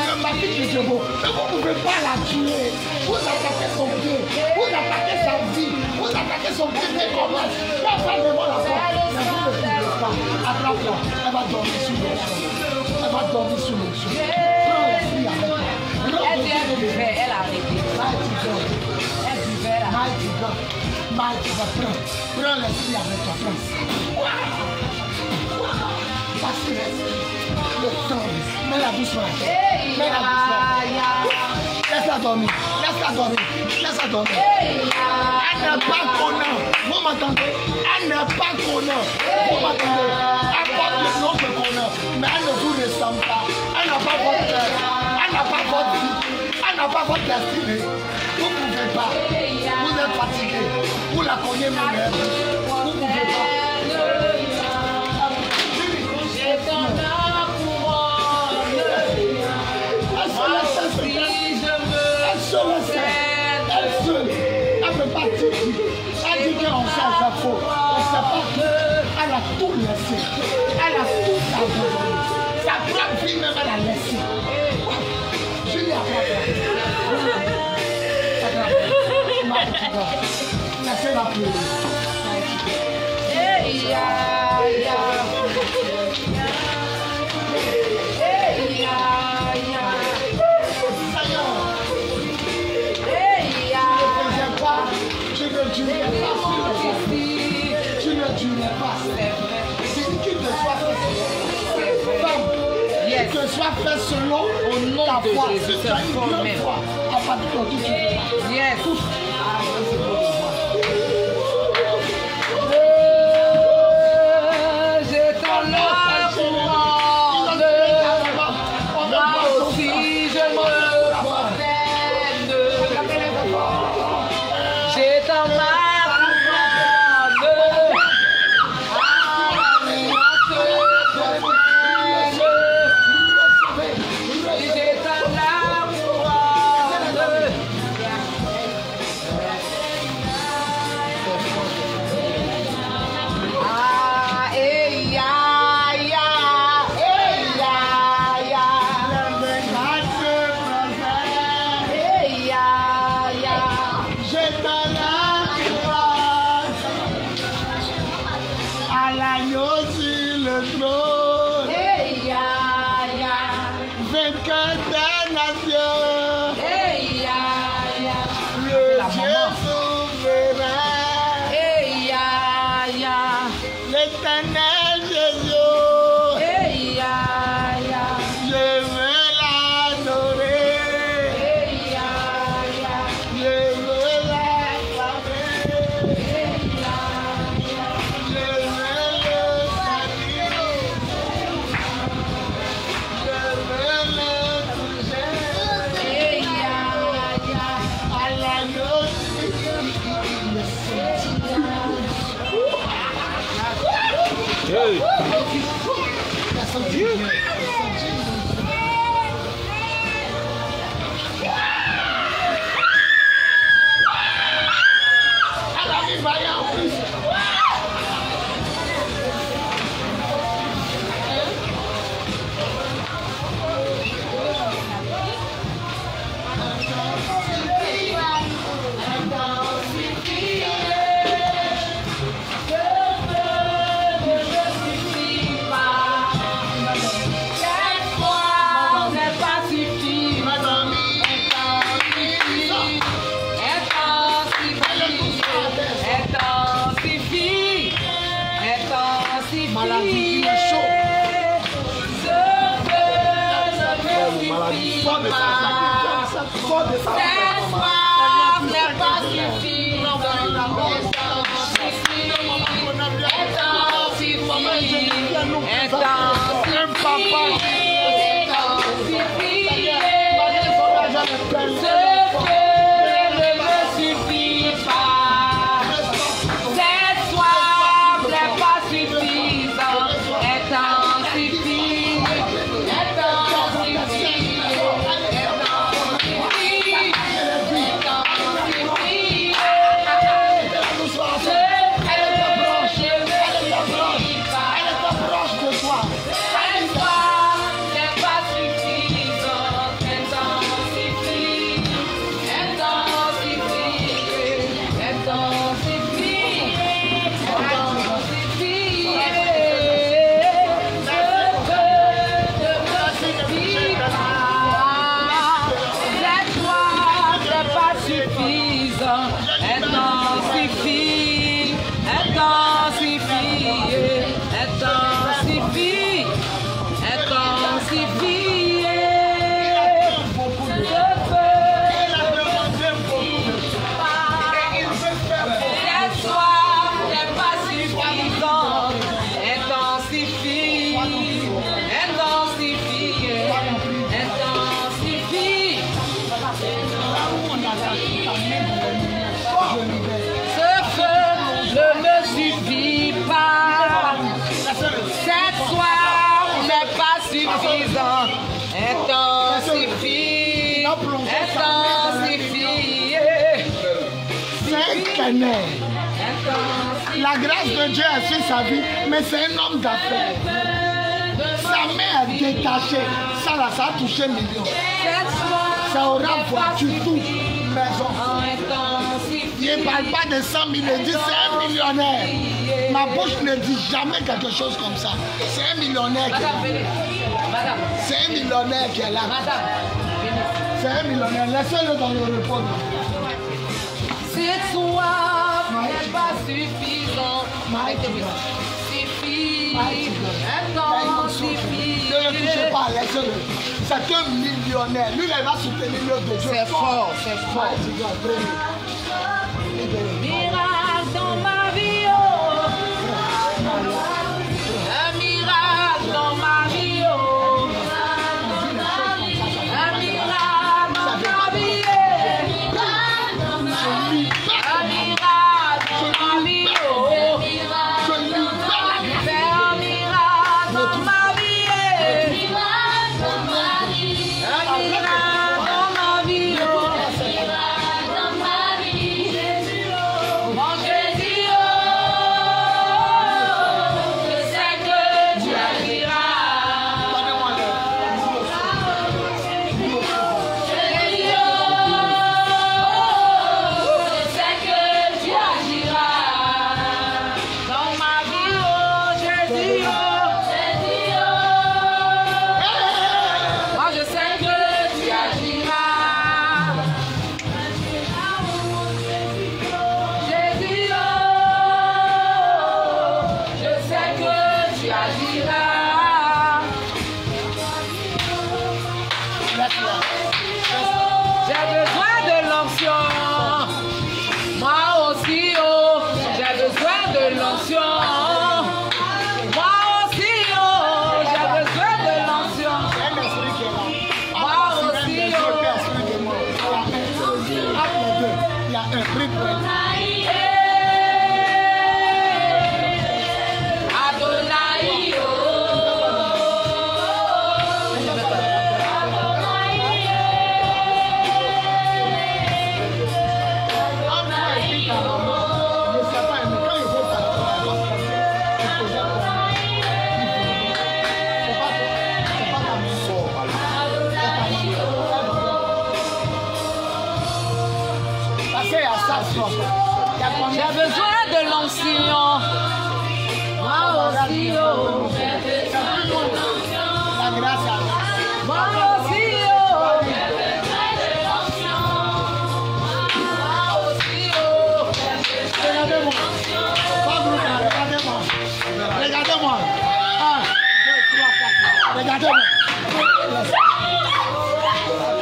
[SPEAKER 1] Le mari de Dieu. Mais vous ne pouvez pas la tuer. Vous attaquez son pied. Vous attaquez sa vie. Vous attaquez son premier commerce. La femme devant la porte. Mais vous ne pouvez pas. Attrape-la. Elle va dormir sur le sol. Elle va dormir sur le sol. Prends l'esprit avec toi. Elle buvait, elle a arrêté. Mighty God. Elle buvait là. Mighty God. Mighty God. Prends l'esprit avec toi, France. Parce que le temps. Mets-la doucement. Mets-la doucement. Laisse-la dormir. Laisse-la dormir. Laisse-la dormir. Elle n'est pas connue. Vous m'entendez? Elle n'est pas connue. Vous m'entendez? Elle porte le nom de connue. Mais elle ne vous ressemble pas. Elle n'a pas votre cœur. Elle n'a pas votre vie. Elle n'a pas votre destinée. Vous ne pouvez pas. Vous êtes fatigué. Vous la connaissez même. Vous ne pouvez pas.
[SPEAKER 2] J'ai ton couronne.
[SPEAKER 1] Elle se laisse. Elle seule. Elle ne peut pas dire. Elle dit qu'on sait sa faute. On ne sait pas que. Elle a tout laissé. Elle a tout abandonné. Sa propre vie même, elle a laissé. Julie a pas. Laissez-la pleurer. Tu ne durais pas. C'est qui te soit fait femme. Que soit fait selon
[SPEAKER 2] au nom
[SPEAKER 1] ta
[SPEAKER 2] de
[SPEAKER 1] foi.
[SPEAKER 2] Jésus.
[SPEAKER 1] Si tu as une grande foi, à partir d'aujourd'hui, tu verras.
[SPEAKER 2] Yes. J'ai ton couronne. Moi aussi, je me promène. J'ai ton couronne.
[SPEAKER 1] millionnaire. La grâce de Dieu a sur sa vie, mais c'est un homme d'affaires. Sa mère est détachée. Ça, là, ça a touché millions. Ça aura voiture, tout, maison. Il ne parle pas de 100 000, il dit c'est un millionnaire. Ma bouche ne dit jamais quelque chose comme ça. C'est un millionnaire qui est là. C'est un millionnaire qui est là. C'est un millionnaire. Laissez-le dans le repos.
[SPEAKER 2] Cette soif n'est pas suffisant. Suffit.
[SPEAKER 1] Ne le touchez pas, laissez-le. C'est un millionnaire. Lui, il va soutenir l'œuvre de Dieu.
[SPEAKER 2] C'est fort, c'est fort. Miracle dans ma vie, oh. Un miracle dans ma vie, oh. Un miracle dans ma vie, un miracle dans ma vie, oh. Fais un miracle dans ma vie, un miracle dans ma vie, oh. J'ai besoin de l'onction. Moi aussi, oh, j'ai besoin de l'onction. Moi aussi, oh, j'ai besoin de l'onction. Moi aussi, oh.
[SPEAKER 1] Il y a un prix pour elle.
[SPEAKER 2] J'ai besoin de l'onction. Moi aussi, oh.
[SPEAKER 1] La grâce à
[SPEAKER 2] Moi aussi, oh. Moi aussi, oh.
[SPEAKER 1] regardez-moi. Regardez-moi. Regardez-moi. 1, 2, 3, 4. Regardez-moi.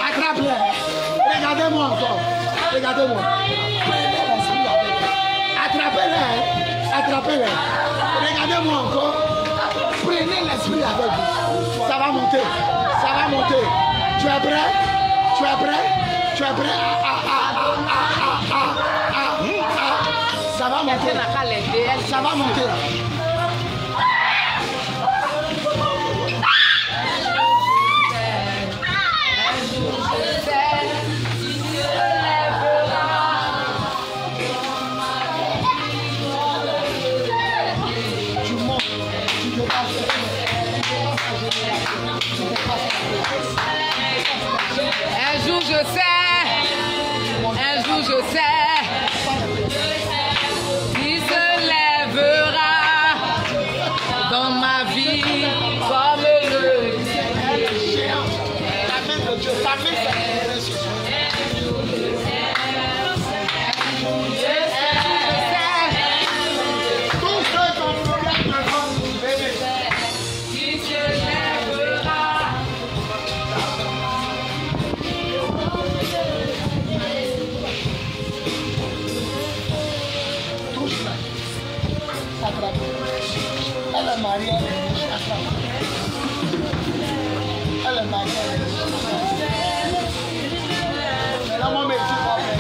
[SPEAKER 1] Attrape-le. Regardez-moi encore. Regardez-moi. Attrapez-les. Attrapez-les. Regardez-moi encore. Prenez l'esprit avec vous. Ça va monter. Ça va monter. Tu es prêt? Tu es prêt? Tu es prêt? Ça va monter. Ça va monter.
[SPEAKER 2] Un jour je sais, il se lèvera dans ma vie comme le
[SPEAKER 1] géant. La main de Dieu, ta main fait tout ce qu'on problème de vendre, bébé.
[SPEAKER 2] il se lèvera.
[SPEAKER 1] Touche-la. Attrape. Elle est mariée, attrape. Elle est mariée. Mais là, moi, mes petits frères,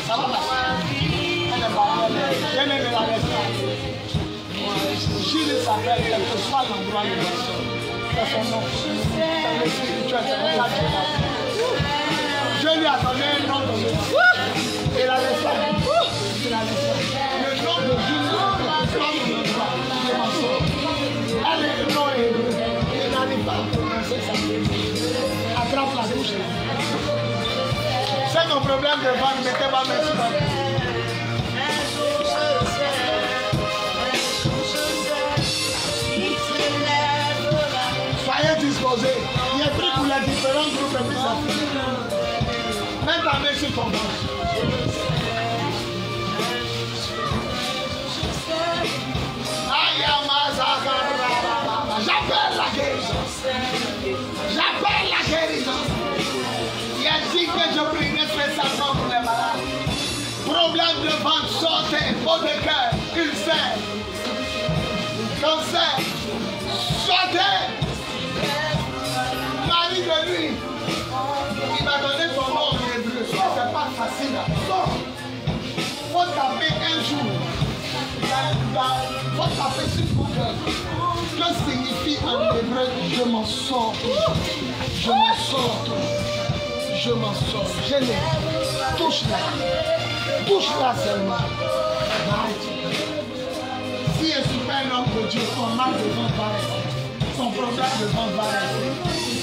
[SPEAKER 1] ça va passer. Elle est mariée. Je n'ai pas la laisser. Jules s'appelle, quel que soit l'endroit où il est. C'est son nom. C'est le spirituel, c'est le cadre. Je lui ai donné un nom de Dieu. Il a laissé. Il a laissé. problème de ventre, mettez ma main sur la tête. Soyez disposés. Il y a pris pour les différents groupes et puis ça finit. Mets ta main sur ton ventre. J'appelle la guérison. J'appelle la guérison. Il a dit que je prierai spécialement pour les malades. Problème de ventre, sortez, peau de cœur, ulcère, cancer, sortez. Marie de lui, il m'a donné son nom en hébreu. C'est pas facile. Sors. Faut taper un jour. Faut taper sur Google. Que signifie en hébreu je m'en sors. Je m'en sors. Je m'en sors. Je l'ai. Touche-la. Touche-la seulement. Si je suis pas un homme de Dieu, son mal de ventre va rester. Son problème de ventre va rester.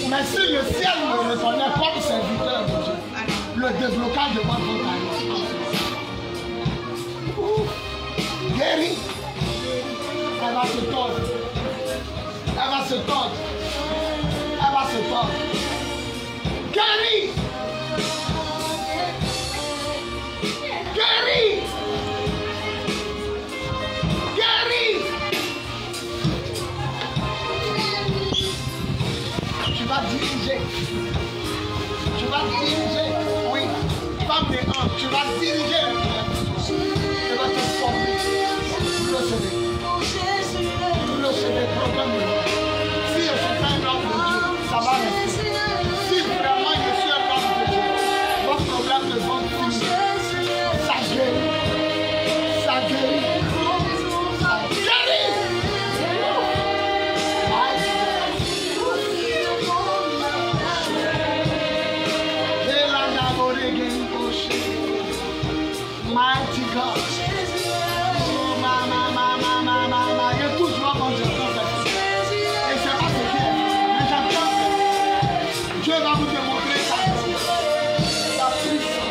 [SPEAKER 1] Mais si le ciel me reconnaît comme serviteur de Dieu, le déblocage de ventre va arriver. Guéri. Elle va se tordre. Elle va se tordre. Elle va se tordre. Guéri. Guéri. Guéri. Tu vas diriger. Tu vas diriger. Oui. Femme des hanches. Tu vas diriger le problème. Tu vas te former. Le CV problème de moi. Si je suis pas un homme de Dieu, ça va rester. Si vraiment je suis un homme de Dieu, votre problème de ventre finit. Ça guérit. Ça guérit. Ça guérit. Mighty God. Dieu va vous démontrer sa puissance.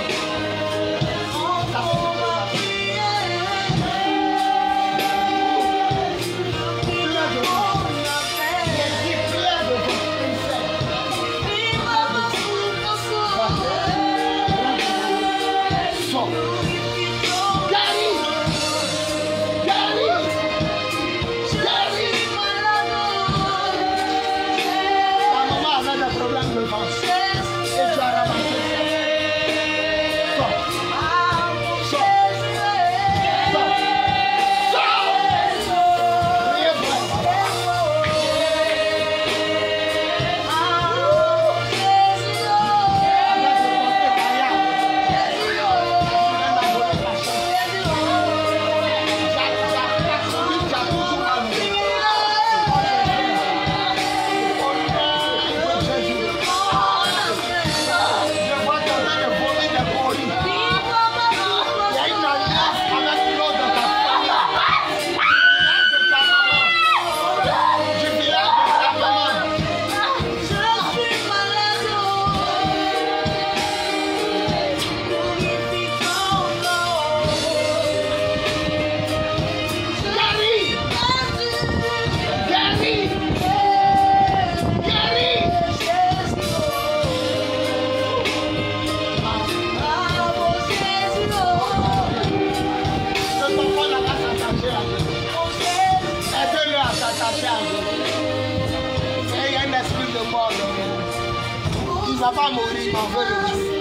[SPEAKER 1] Il ne va pas mourir, on veut le tuer.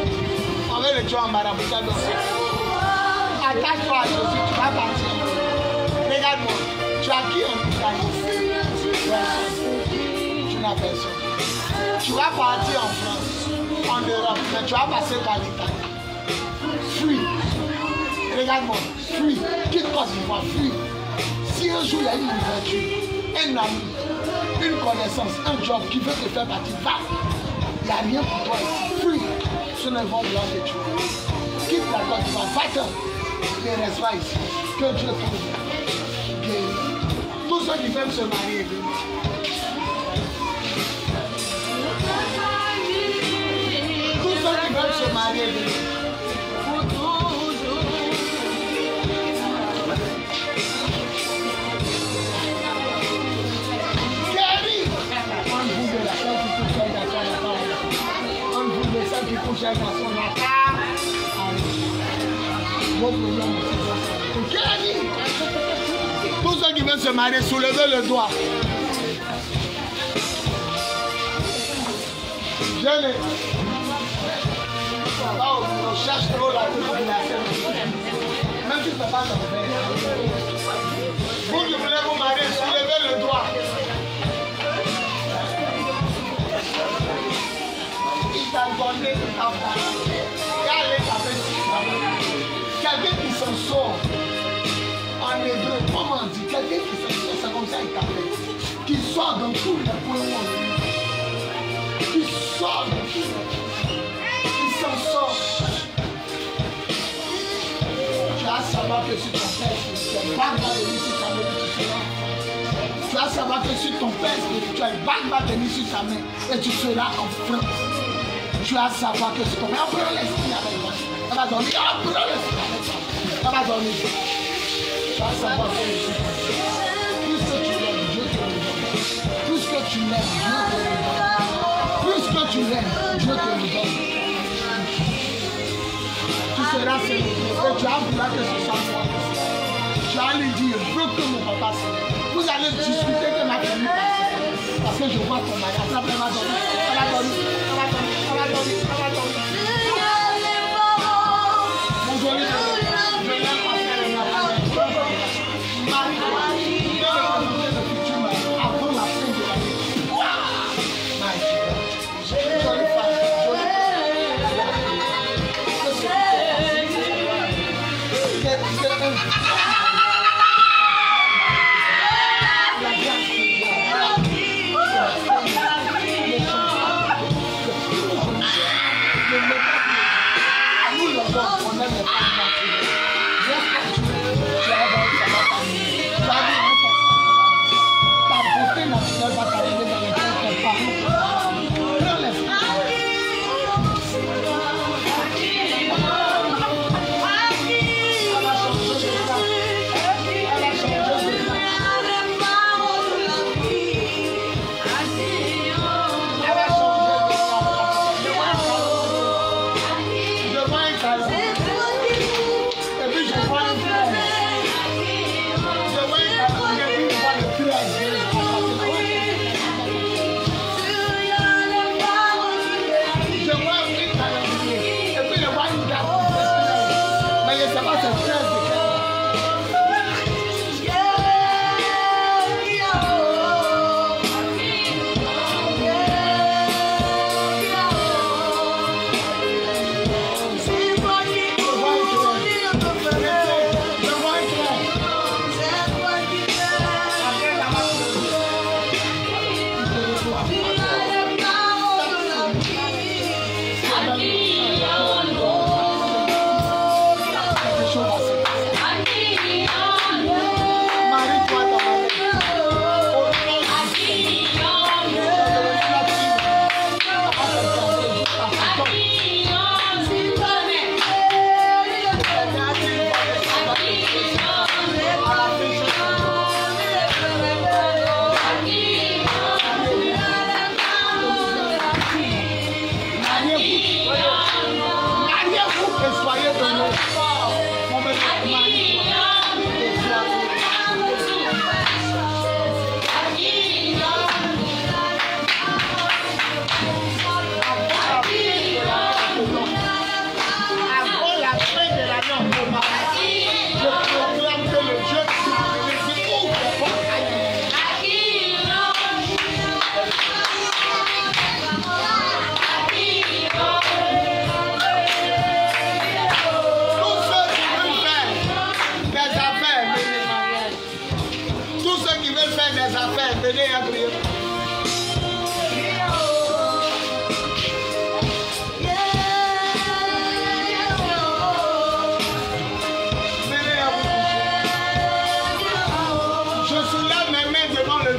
[SPEAKER 1] On veut le tuer en maraboutage. Attache-toi à Jésus, tu vas partir. Regarde-moi, tu as qui en Italie? Tu n'as personne. Tu vas partir en France, en Europe, mais tu vas passer par l'Italie. Fuis. Regarde-moi, fuis. Quitte Côte d'Ivoire, fuis. Si un jour il y a une ouverture, un ami, une connaissance, un job qui veut te faire partir, va. Il n'y a rien pour toi ici. Fuis. Ce ne vont blanc que tu es. Quitte la Côte d'Ivoire, va-t'en. Ne reste pas ici. Que Dieu t'ouvre. Tous ceux qui veulent se marier, venez. Tous ceux qui veulent se marier, venez. cher garçon, la carte. Vos problèmes aussi. Tous ceux qui veulent se marier, soulevez le doigt. Jeune. On cherche trop la population. Même si ce n'est pas ton frère. Vous qui voulez vous marier, soulevez le doigt. Il t'a donné ta femme. Quelqu'un qui s'en sort en hébreu, comment on dit? Quelqu'un qui s'en sort, c'est comme ça il t'appelle. Qui sort dans tous les points où on est. Qui sort dans tous les points. Qui s'en sort. Tu vas savoir que si ton père spirituel, va venir sur ta main, tu seras. Tu vas savoir que si ton père spirituel, va venir sur ta main et tu seras en France. Tu vas savoir que si ton père, on prend l'esprit avec moi. Elle va dormir, on prend l'esprit avec moi. Elle va dormir. Tu vas savoir que plus que tu l'aimes, Dieu te le donne. Plus que tu l'aimes, Dieu te le donne. Plus que tu l'aimes, Dieu te le donne. Tu seras célébré et tu vas vouloir que ce soit toi. Tu vas lui dire, je veux que mon papa célèbre. Vous allez discuter que ma famille passe. Parce que je vois ton mari. Après, elle va dormir. Elle va dormir. Elle va dormir. Elle va dormir. Elle va dormir. Mon joli bébé, je l'aime pas faire le mariage. Marie-toi. Le futur mari avant la fin de l'année. Jolie femme.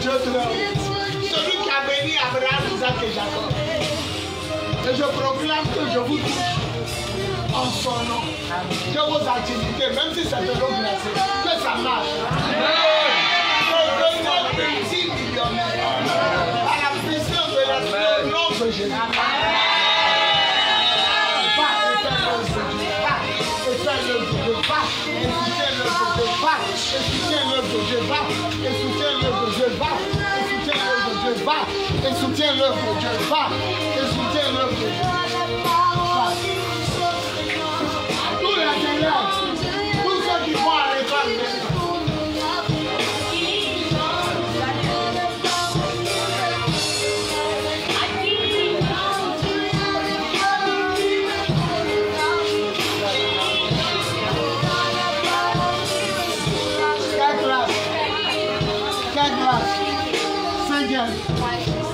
[SPEAKER 1] Celui qui a béni Abraham, Isaac et Jacob. Et je proclame que je vous touche en son nom. Que vos activités, même si c'est de l'eau glacée, que ça marche. Devenez multimillionnaire à la puissance de l'esprit au nom de Jésus. va et soutiens l'œuvre de Dieu. Va et soutiens l'œuvre de Dieu. Va et soutiens l'œuvre de Dieu. Va et soutiens l'œuvre de Dieu. Va et soutiens l'œuvre de Dieu. Va et soutiens l'œuvre de Dieu. Tous les Seigneurs, tous ceux qui vont à l'école,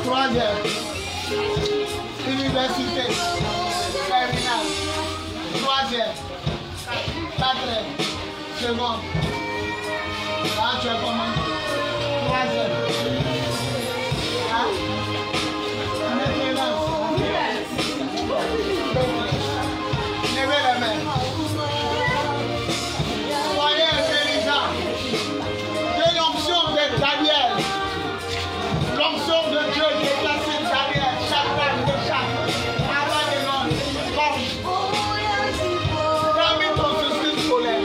[SPEAKER 1] troisième, université, terminale, troisième, quatrième, seconde. Là, tu as comment? Troisième. Hein? Levez les mains. Soyez intelligents. Que l'onction de Daniel, l'onction de Dieu qui est placée dans Daniel, Shadrach, Meshach, Abednego, termine ton suscrit scolaire.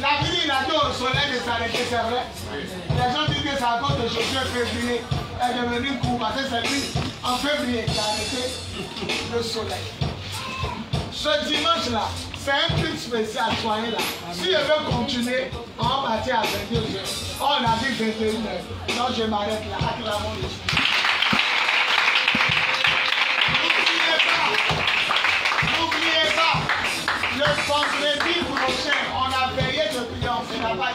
[SPEAKER 1] La vie, il a dit au soleil de s'arrêter, c'est vrai. Les gens disent que c'est à cause de Josué février. Elle est devenue court parce que c'est lui, en février, qui a arrêté le soleil. Ce dimanche-là, c'est un truc spécial, soyez là. Si je veux continuer, on va partir à 22h. On a dit 21h. Donc je m'arrête là, acclamons le Seigneur. N'oubliez pas, le vendredi prochain, on a veillé de prière, c'est là-bas.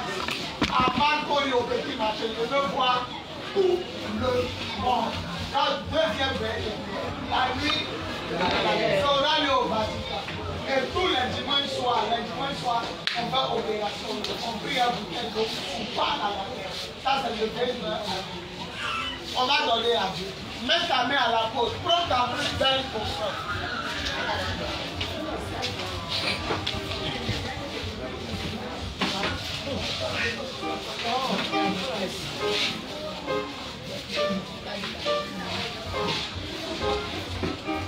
[SPEAKER 1] À Marconi au petit marché, je veux voir tout le monde. La deuxième veille, la nuit, on va aller au Vatican. Et tous les dimanches soirs, on va opération, on prie à bouquet d'eau, on parle à la terre. Ça, c'est le deuxième. On va donner à Dieu. Mets ta main à la pause, prends ta plus belle offrande.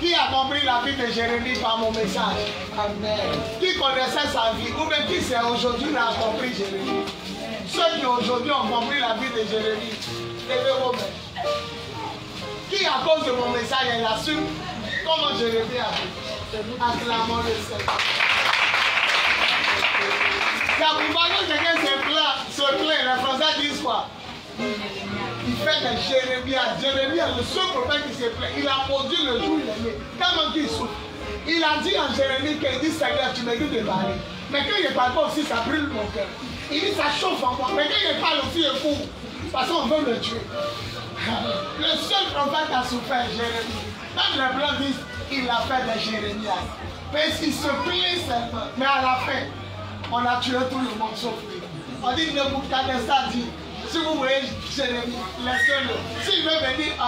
[SPEAKER 1] Qui a compris la vie de Jérémie par mon message? Amen. Qui connaissait sa vie? Ou bien qui c'est aujourd'hui a compris Jérémie? Ceux qui aujourd'hui ont compris la vie de Jérémie, levez vos mains. Qui à cause de mon message, il a su comment Jérémie a fait? Acclamons le Seigneur. Quand vous voyez quelqu'un se plaint, les Français disent quoi? Il fait de Jérémie. Jérémie est le seul prophète qui se plaint. Il a produit le jour où il est né. Tellement qu'il souffre. Il a dit en Jérémie qu'il dit Seigneur, tu m'écoutes de parler. Mais quand il parle pas aussi, ça brûle mon cœur. Il dit ça chauffe en moi. Mais quand il parle aussi, il est fou. Parce qu'on veut le tuer. Le seul prophète qui a souffert, Jérémie. Même les blancs disent il a fait de Jérémie. Mais il se plaint seulement. Mais à la fin, on a tué tout le monde sauf lui. On dit Nebuchadnezzar dit, si vous voyez Jérémie, laissez-le. S'il veut venir à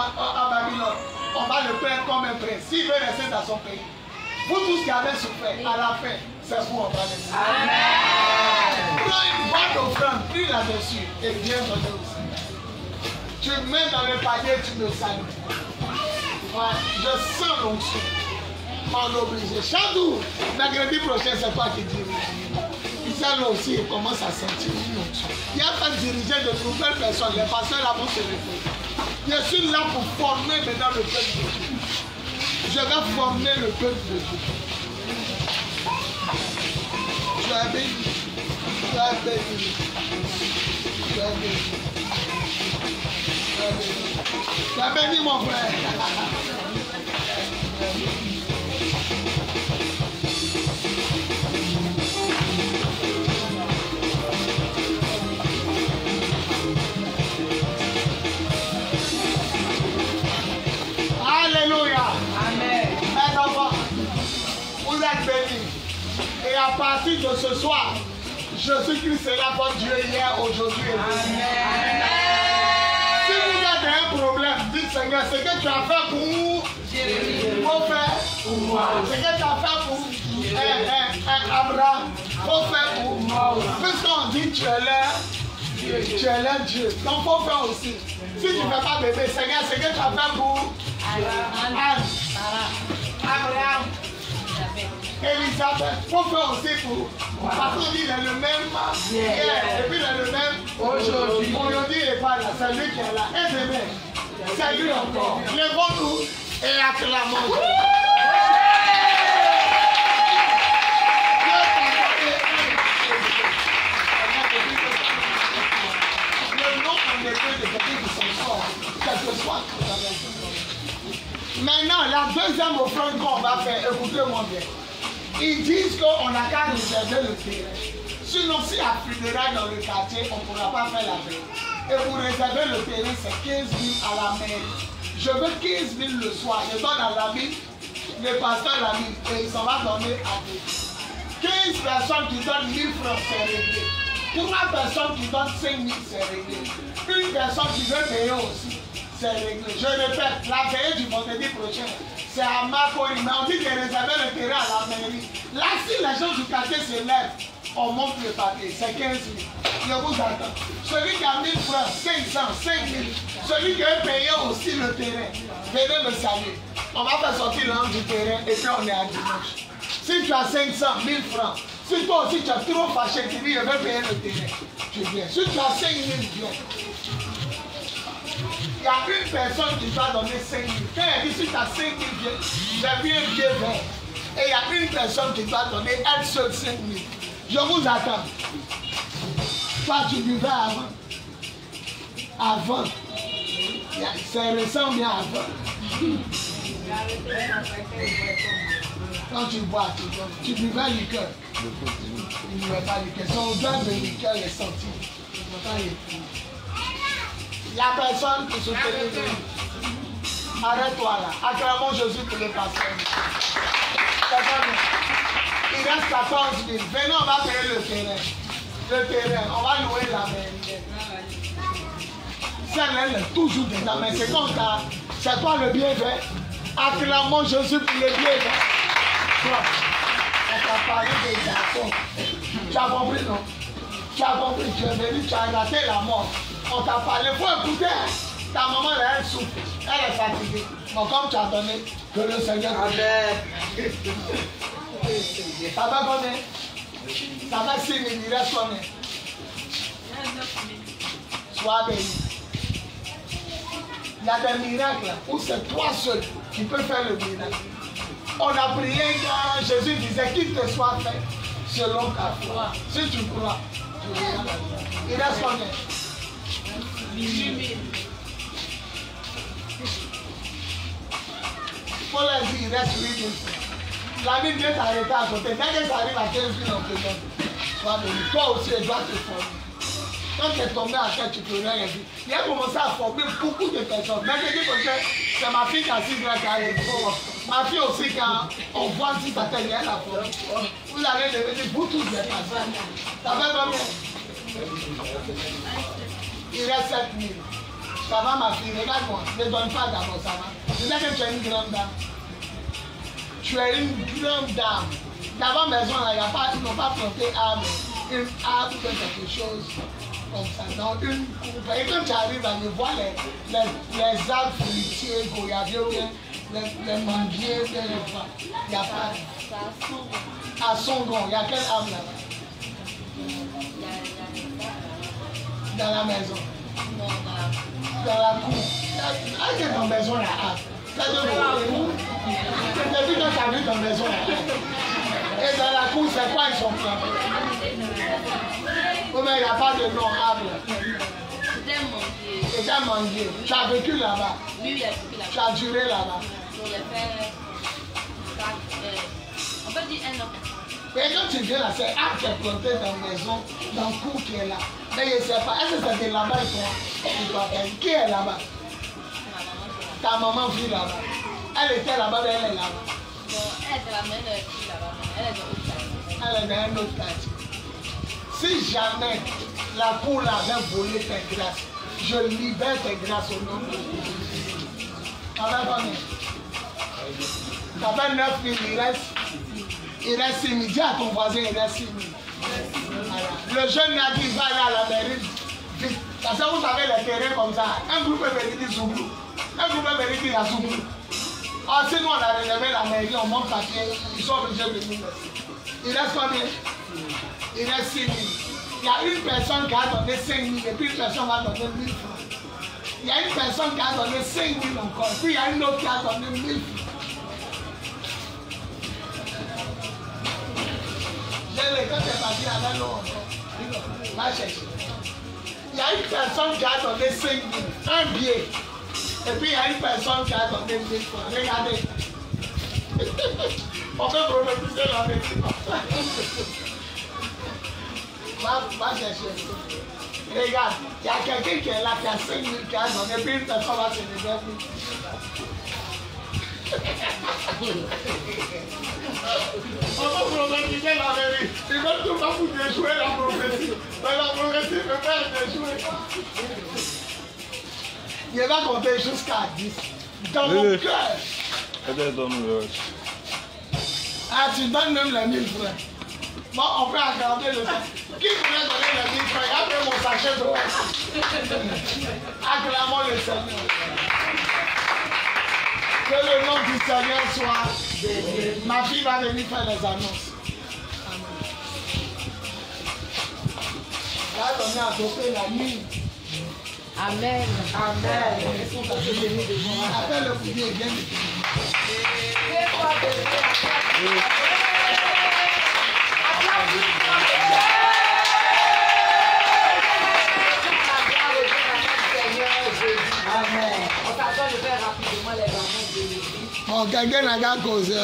[SPEAKER 1] Babylone, on va le prendre comme un prince. S'il veut rester dans son pays. Vous tous qui avez souffert, à la fin, c'est pour on va laisser. Amen. Prends une bonne offrande, prie là-dessus et viens donner aussi. Tu mets dans le panier, tu me salues. Ouais, je sens l'onction. On est obligé. Chadou, mercredi prochain, c'est toi qui dirige. Là aussi, il commence à sentir une onction. Il n'y a pas de dirigeant de nouvelles personnes. Les pasteurs là vont se réfléchir. Je suis là pour former maintenant le peuple de Dieu. Je vais former le peuple de Dieu. Tu es béni. Tu es béni. Tu es béni. Sois béni, mon frère. Alléluia. Amen. Mes enfants, vous êtes bénis. Et à partir de ce soir, Jésus-Christ est là pour Dieu hier, aujourd'hui et demain. Amen. Si vous avez un problème, dites Seigneur, ce que tu as fait pour mon frère, ce que tu as fait pour Abraham, faut faire pour moi. Puisqu'on dit tu es là Dieu. Donc il faut faire aussi. Si tu ne fais pas bébé, Seigneur, ce que tu as fait pour Abraham, Elisabeth, il faut faire aussi pour. Parce qu'on dit il est le même hier, et puis il est le même aujourd'hui. Aujourd'hui il n'est pas là, c'est lui qui est là. Et demain, c'est lui encore. Lèvons-nous et acclamons. Le nom en effet de quelqu'un qui s'en sort, quel que soit. Maintenant, la deuxième offrande qu'on va faire, écoutez-moi bien. Ils disent qu'on n'a qu'à réserver le terrain. Sinon, si à funérailles dans le quartier, on ne pourra pas faire la veille. Et pour réserver le terrain, c'est 15 000 à la mairie. Je veux 15 000 le soir. Je donne à l'ami, le pasteur l'ami, et il s'en va donner à vous. 15 personnes qui donnent 1000 francs, c'est réglé. 3 personnes qui donnent 5 000, c'est réglé. Une personne qui veut payer aussi, c'est réglé. Je répète, la veille du vendredi prochain, c'est à Makori, mais on dit de réserver le terrain à la mairie. Là, si les gens du quartier se lèvent, on monte le papier, c'est 15 000. Je vous attends. Celui qui a 1000 francs, 500, 5 000. Celui qui veut payer aussi le terrain, venez me saluer. On va faire sortir l'ange du terrain et puis on est à dimanche. Si tu as 500, 1000 francs, si toi aussi tu es trop fâché, tu dis je veux payer le terrain, tu viens. Si tu as 5 000, viens. Il y a une personne qui va donner 5 000. Quand elle dit si tu as 5 000, je viens Dieu vers. Et il y a une personne qui va donner elle seule 5 000. Je vous attends. Toi, tu buvais avant. Avant. C'est récent bien avant. Quand tu bois, tu buvais liqueur. Il ne buvait pas liqueur. Son odeur de liqueur est sorti. Il y a personne qui se fait. Arrête-toi là. Acclamons Jésus pour le pasteur. Il reste 14 000. Venez, on va payer le terrain. Le terrain, on va louer la mairie. Celle-là est toujours dedans, mais c'est comme ça. C'est toi le bienvenu. Acclamons Jésus pour le bienvenu. Toi, on t'a parlé des garçons. Tu as compris, non? Tu as compris, tu es venu, tu as raté la mort. On t'a parlé, il faut écouter. Ta maman, elle souffre, elle est fatiguée. Bon, comme tu as donné, que le Seigneur te donne. Ça va combien? Ça va 6 000, il reste combien? Sois béni. Il y a des miracles où c'est toi seul qui peux faire le miracle. On a prié quand Jésus disait qu'il te soit fait selon ta foi. Si tu crois, tu verras. Il reste combien? 8 000. Faut leur dire, il reste 8 000. La Bible vient t'arrêter à côté. Dès que ça arrive à 15 000, on te donne. Sois béni. Toi aussi, tu dois te former. Quand tu es tombé à terre, tu peux rien dire. Il a commencé à former beaucoup de personnes. Mais je dis que c'est ma fille qui a 6 ans qui arrive. Ma fille aussi, quand on voit si ça t'est rien à former. Vous allez devenir vous tous des personnes. Ça fait combien? Il reste 7 000. Ça va ma fille, regarde-moi. Ne donne pas d'abord, ça va. Je sais que tu es une grande dame. Tu es une grande dame. Dans ma maison, ils n'ont pas planté une arbre ou quelque chose comme ça. Dans une coupe. Et quand tu arrives à voir les arbres fruitiers, goyaviers, les manguiers, il n'y a pas. À Songon, il y a quel arbre là-bas? Dans la maison. Dans la cour. Est-ce que dans la maison, il y a arbre? Depuis quand tu as vu dans la maison, et dans la cour, c'est quoi ils sont plantés? Oh, mais il n'y a pas de nom arbre.
[SPEAKER 2] C'était mon pied.
[SPEAKER 1] Et tu as mangé. Tu as vécu là-bas.
[SPEAKER 2] Oui, il a vécu là-bas.
[SPEAKER 1] Tu as duré là-bas.
[SPEAKER 2] Il a fait... on peut dire 1 an.
[SPEAKER 1] Mais quand tu viens là, c'est art qui est planté dans la maison, dans le cours qui est là. Mais je ne sais pas, est-ce que c'était là-bas qui est là-bas? Ta maman vit là-bas. Elle était là-bas, mais elle est là-bas.
[SPEAKER 2] Bon, elle était là, mais elle est plus là-bas. Elle est dans l'autre quartier. Elle est
[SPEAKER 1] dans un autre quartier. Si jamais la cour avait volé tes grâces, je libère tes grâces au nom de Jésus. Ça va combien? Ça fait 9 000, il reste 6 000. Dis à ton voisin, il reste 6 000. Voilà. Le jeune n'a qui va aller à la mairie, vite. Parce que vous avez les terrains comme ça. Un groupe est venu dire Zouglou. Un groupe est venu dire Zouglou. Ah, si nous on a réservé la mairie, on manque papier, ils sont obligés de nous laisser. Il reste combien? Il reste 6 000. Il y a une personne qui a donné 5 000 et puis une personne va donner 1 000 francs. Il y a une personne qui a donné 5 000 encore, puis il y a une autre qui a donné 1 000 francs. Quand tu es parti avec l'eau encore, va chercher. Il y a une personne qui a donné 5 000, un billet. Et puis il y a une personne qui a donné 1 000 francs. Regardez. On peut prophétiser la vérité. Va chercher. Regarde, il y a quelqu'un qui est là, qui a 5 000, qui a donné, puis une personne va se lever. On va prophétiser la vérité. Ils veulent tout faire pour déjouer la prophétie. Mais la prophétie ne peut pas déjouer. Il va compter jusqu'à 10. Dans mon cœur. Ah, tu donnes même les 1000 francs. Bon, on peut aggraver le temps. Qui voulait donner les 1000 francs? Après mon sachet de acclamons le Seigneur. Que le nom du Seigneur soit béni. Ma fille va venir faire les annonces. Là, on a adopté la nuit.
[SPEAKER 2] Amen.
[SPEAKER 1] Amen. Appelle le bouvier et viens de Amen. On s'attend de faire rapidement les annonces de l'église. Bon, quelqu'un n'a qu'à causer.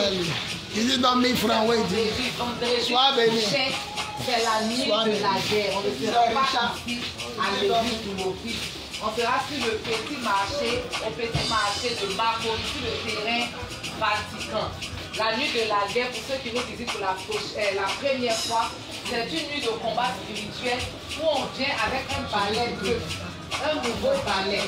[SPEAKER 1] Il dit dans 1000 francs, oui, dit. Sois béni.
[SPEAKER 2] C'est la nuit de la guerre. On ne sera pas ici à l'église de nos fils. On sera sur le petit marché, au petit marché de Marco, sur le terrain Vatican. La nuit de la guerre, pour ceux qui nous visitent pour la première fois, c'est une nuit de combat spirituel où on vient avec un balai bleu. Un nouveau balai.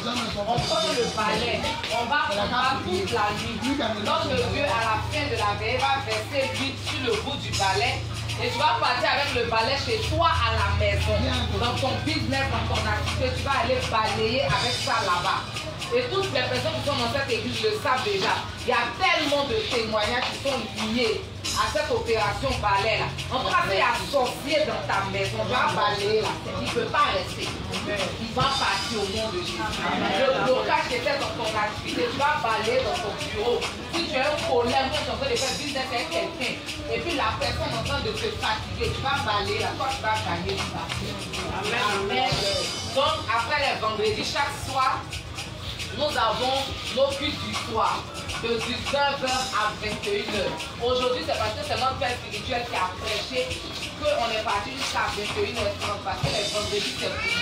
[SPEAKER 2] On prend le balai, on va combattre toute la nuit. Notre Dieu, à la fin de la veille, va verser l'huile sur le bout du balai. Et tu vas partir avec le balai chez toi à la maison. Dans ton business, dans ton activité, tu vas aller balayer avec ça là-bas. Et toutes les personnes qui sont dans cette église le savent déjà. Il y a tellement de témoignages qui sont liés à cette opération balai là. En tout cas, il y a sorcier dans ta maison, tu vas balayer là. Il ne peut pas rester. Il va partir au nom de Jésus. Le blocage qui était dans ton activité, tu vas balayer dans ton bureau. Si tu as un problème, tu es en train de faire business avec quelqu'un, et puis la personne est en train de te fatiguer, tu vas balayer là, toi tu vas gagner ça. Amen. Donc, après les vendredis, chaque soir, nous avons nos cultes du soir, de 19h à 21h. Aujourd'hui, c'est parce que c'est notre père spirituel qui a prêché qu'on est parti jusqu'à 21h30, parce que les vendredis, c'est pour lui.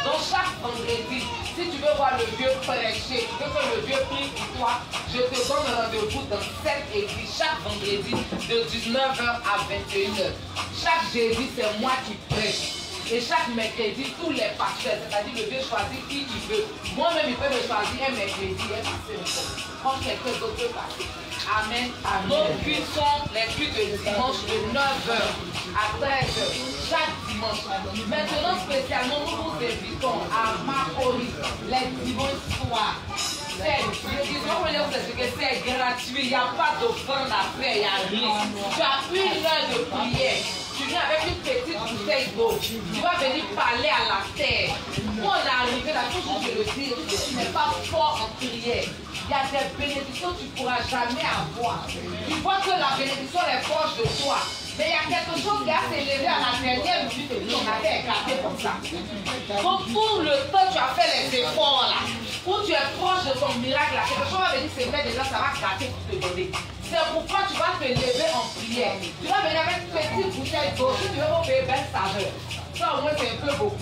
[SPEAKER 2] Donc, chaque vendredi, si tu veux voir le Dieu prêcher, tu veux que le Dieu prie pour toi, je te donne rendez-vous dans cette église chaque vendredi de 19h à 21h. Chaque jeudi, c'est moi qui prêche. Et chaque mercredi, tous les pasteurs, c'est-à-dire le Dieu choisit qui il veut. Moi-même, il peut me choisir un mercredi et passer encore. Comme quelqu'un d'autre peut passer. Amen. Nos cultes sont les cultes de dimanche de 9h à 13h. Chaque dimanche. Maintenant, spécialement, nous vous invitons à Marcory les dimanches soirs. C'est gratuit, il n'y a pas d'offrande à faire, il n'y a rien. Tu as 1 heure de prière. Tu viens avec une petite bouteille d'eau. Tu vas venir parler à la terre. Quand on est arrivé là, toujours je le dis, si tu n'es pas fort en prière, il y a des bénédictions que tu ne pourras jamais avoir. Tu vois que la bénédiction est proche de toi. Mais il y a quelque chose qui a s'élevé à la dernière minute et puis on a fait écarter comme ça. Donc pour le temps, tu as fait les efforts là. miracle là. Quelque chose va venir se mettre déjà, ça va gratter pour te donner. C'est pourquoi tu vas te lever en prière. Tu vas venir avec une petite bouteille d'eau. Si tu veux vous payer belle saveur. Ça au moins c'est un peu beaucoup.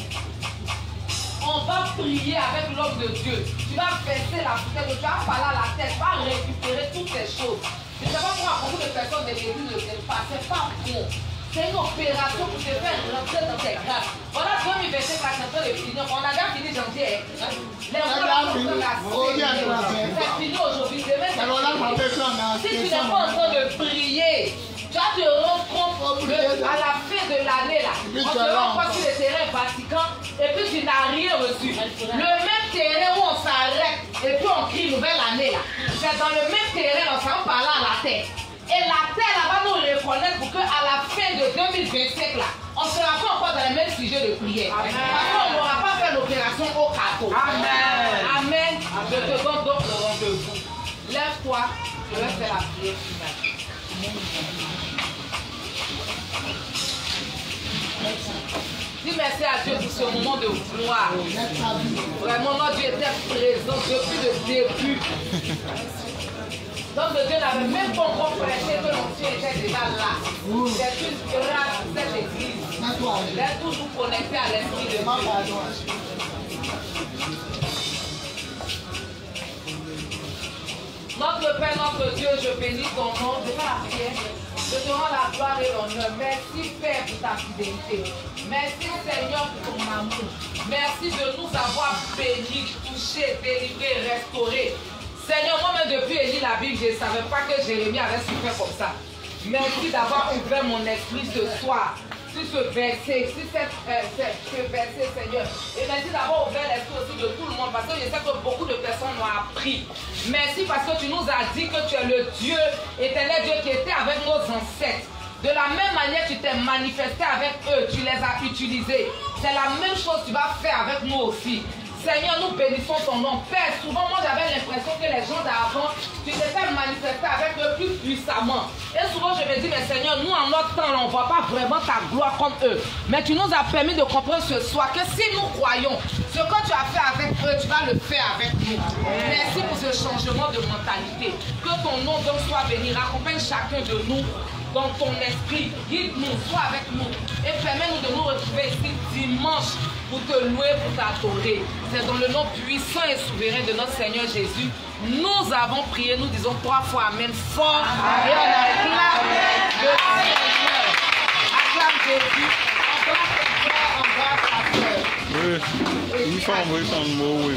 [SPEAKER 2] On va prier avec l'homme de Dieu. Tu vas verser la bouteille, tu vas parler à la tête, tu vas récupérer toutes ces choses. Je ne sais pas pourquoi beaucoup de personnes de l'église ne le pas. C'est pas bon. C'est une opération pour te faire rentrer dans tes grâces. Voilà 2025 la chanson de finir. On a déjà fini janvier. Les c'est fini aujourd'hui. Demain, si tu n'es pas en train de prier, tu vas te rendre compte à la fin de l'année là. On se rend compte sur le terrain Vatican et puis tu n'as rien reçu. Le même terrain où on s'arrête et puis on crie nouvelle année là. C'est dans le même terrain, on s'en parle à la tête. Et la terre là va nous reconnaître pour qu'à la fin de 2025 là, on ne sera pas encore dans le même sujet de prière. Amen. Parce qu'on n'aura pas fait l'opération au cadeau. Amen. Amen. Je te donne donc le rendez-vous. Lève-toi, je vais faire la prière finale. Dis merci à Dieu pour ce moment de gloire. Vraiment, notre Dieu était présent depuis le début. Donc Dieu n'avait même pas encore prêché que l'onction était déjà là. C'est une grâce de cette église. D'être toujours connecté à l'esprit de Dieu. Notre Père, notre Dieu, je bénis ton nom. Je fais la prière. Je te rends la gloire et l'honneur. Merci Père pour ta fidélité. Merci Seigneur pour ton amour. Merci de nous avoir bénis, touchés, délivrés, restaurés. Seigneur, moi-même depuis Élie la Bible, je ne savais pas que Jérémie avait souffert comme ça. Merci d'avoir ouvert mon esprit ce soir sur ce verset, sur ce verset, Seigneur. Et merci d'avoir ouvert l'esprit aussi de tout le monde, parce que je sais que beaucoup de personnes ont appris. Merci parce que tu nous as dit que tu es le Dieu, éternel Dieu qui était avec nos ancêtres. De la même manière, tu t'es manifesté avec eux, tu les as utilisés. C'est la même chose que tu vas faire avec nous aussi. Seigneur, nous bénissons ton nom. Père, souvent, moi, j'avais l'impression que les gens d'avant, tu t'étais manifesté avec eux plus puissamment. Et souvent, je me dis, mais Seigneur, nous, en notre temps, on ne voit pas vraiment ta gloire comme eux. Mais tu nous as permis de comprendre ce soir que si nous croyons, ce que tu as fait avec eux, tu vas le faire avec nous. Merci pour ce changement de mentalité. Que ton nom donc soit béni. Accompagne chacun de nous dans ton esprit. Guide-nous, sois avec nous. Et permets-nous de nous retrouver ici dimanche pour te louer, pour t'adorer. C'est dans le nom puissant et souverain de notre Seigneur Jésus. Nous avons prié, nous disons 3 fois Amen fort. Amen. Et on acclame le Seigneur. Acclame Jésus.
[SPEAKER 3] Oui, il faut un mot, oui.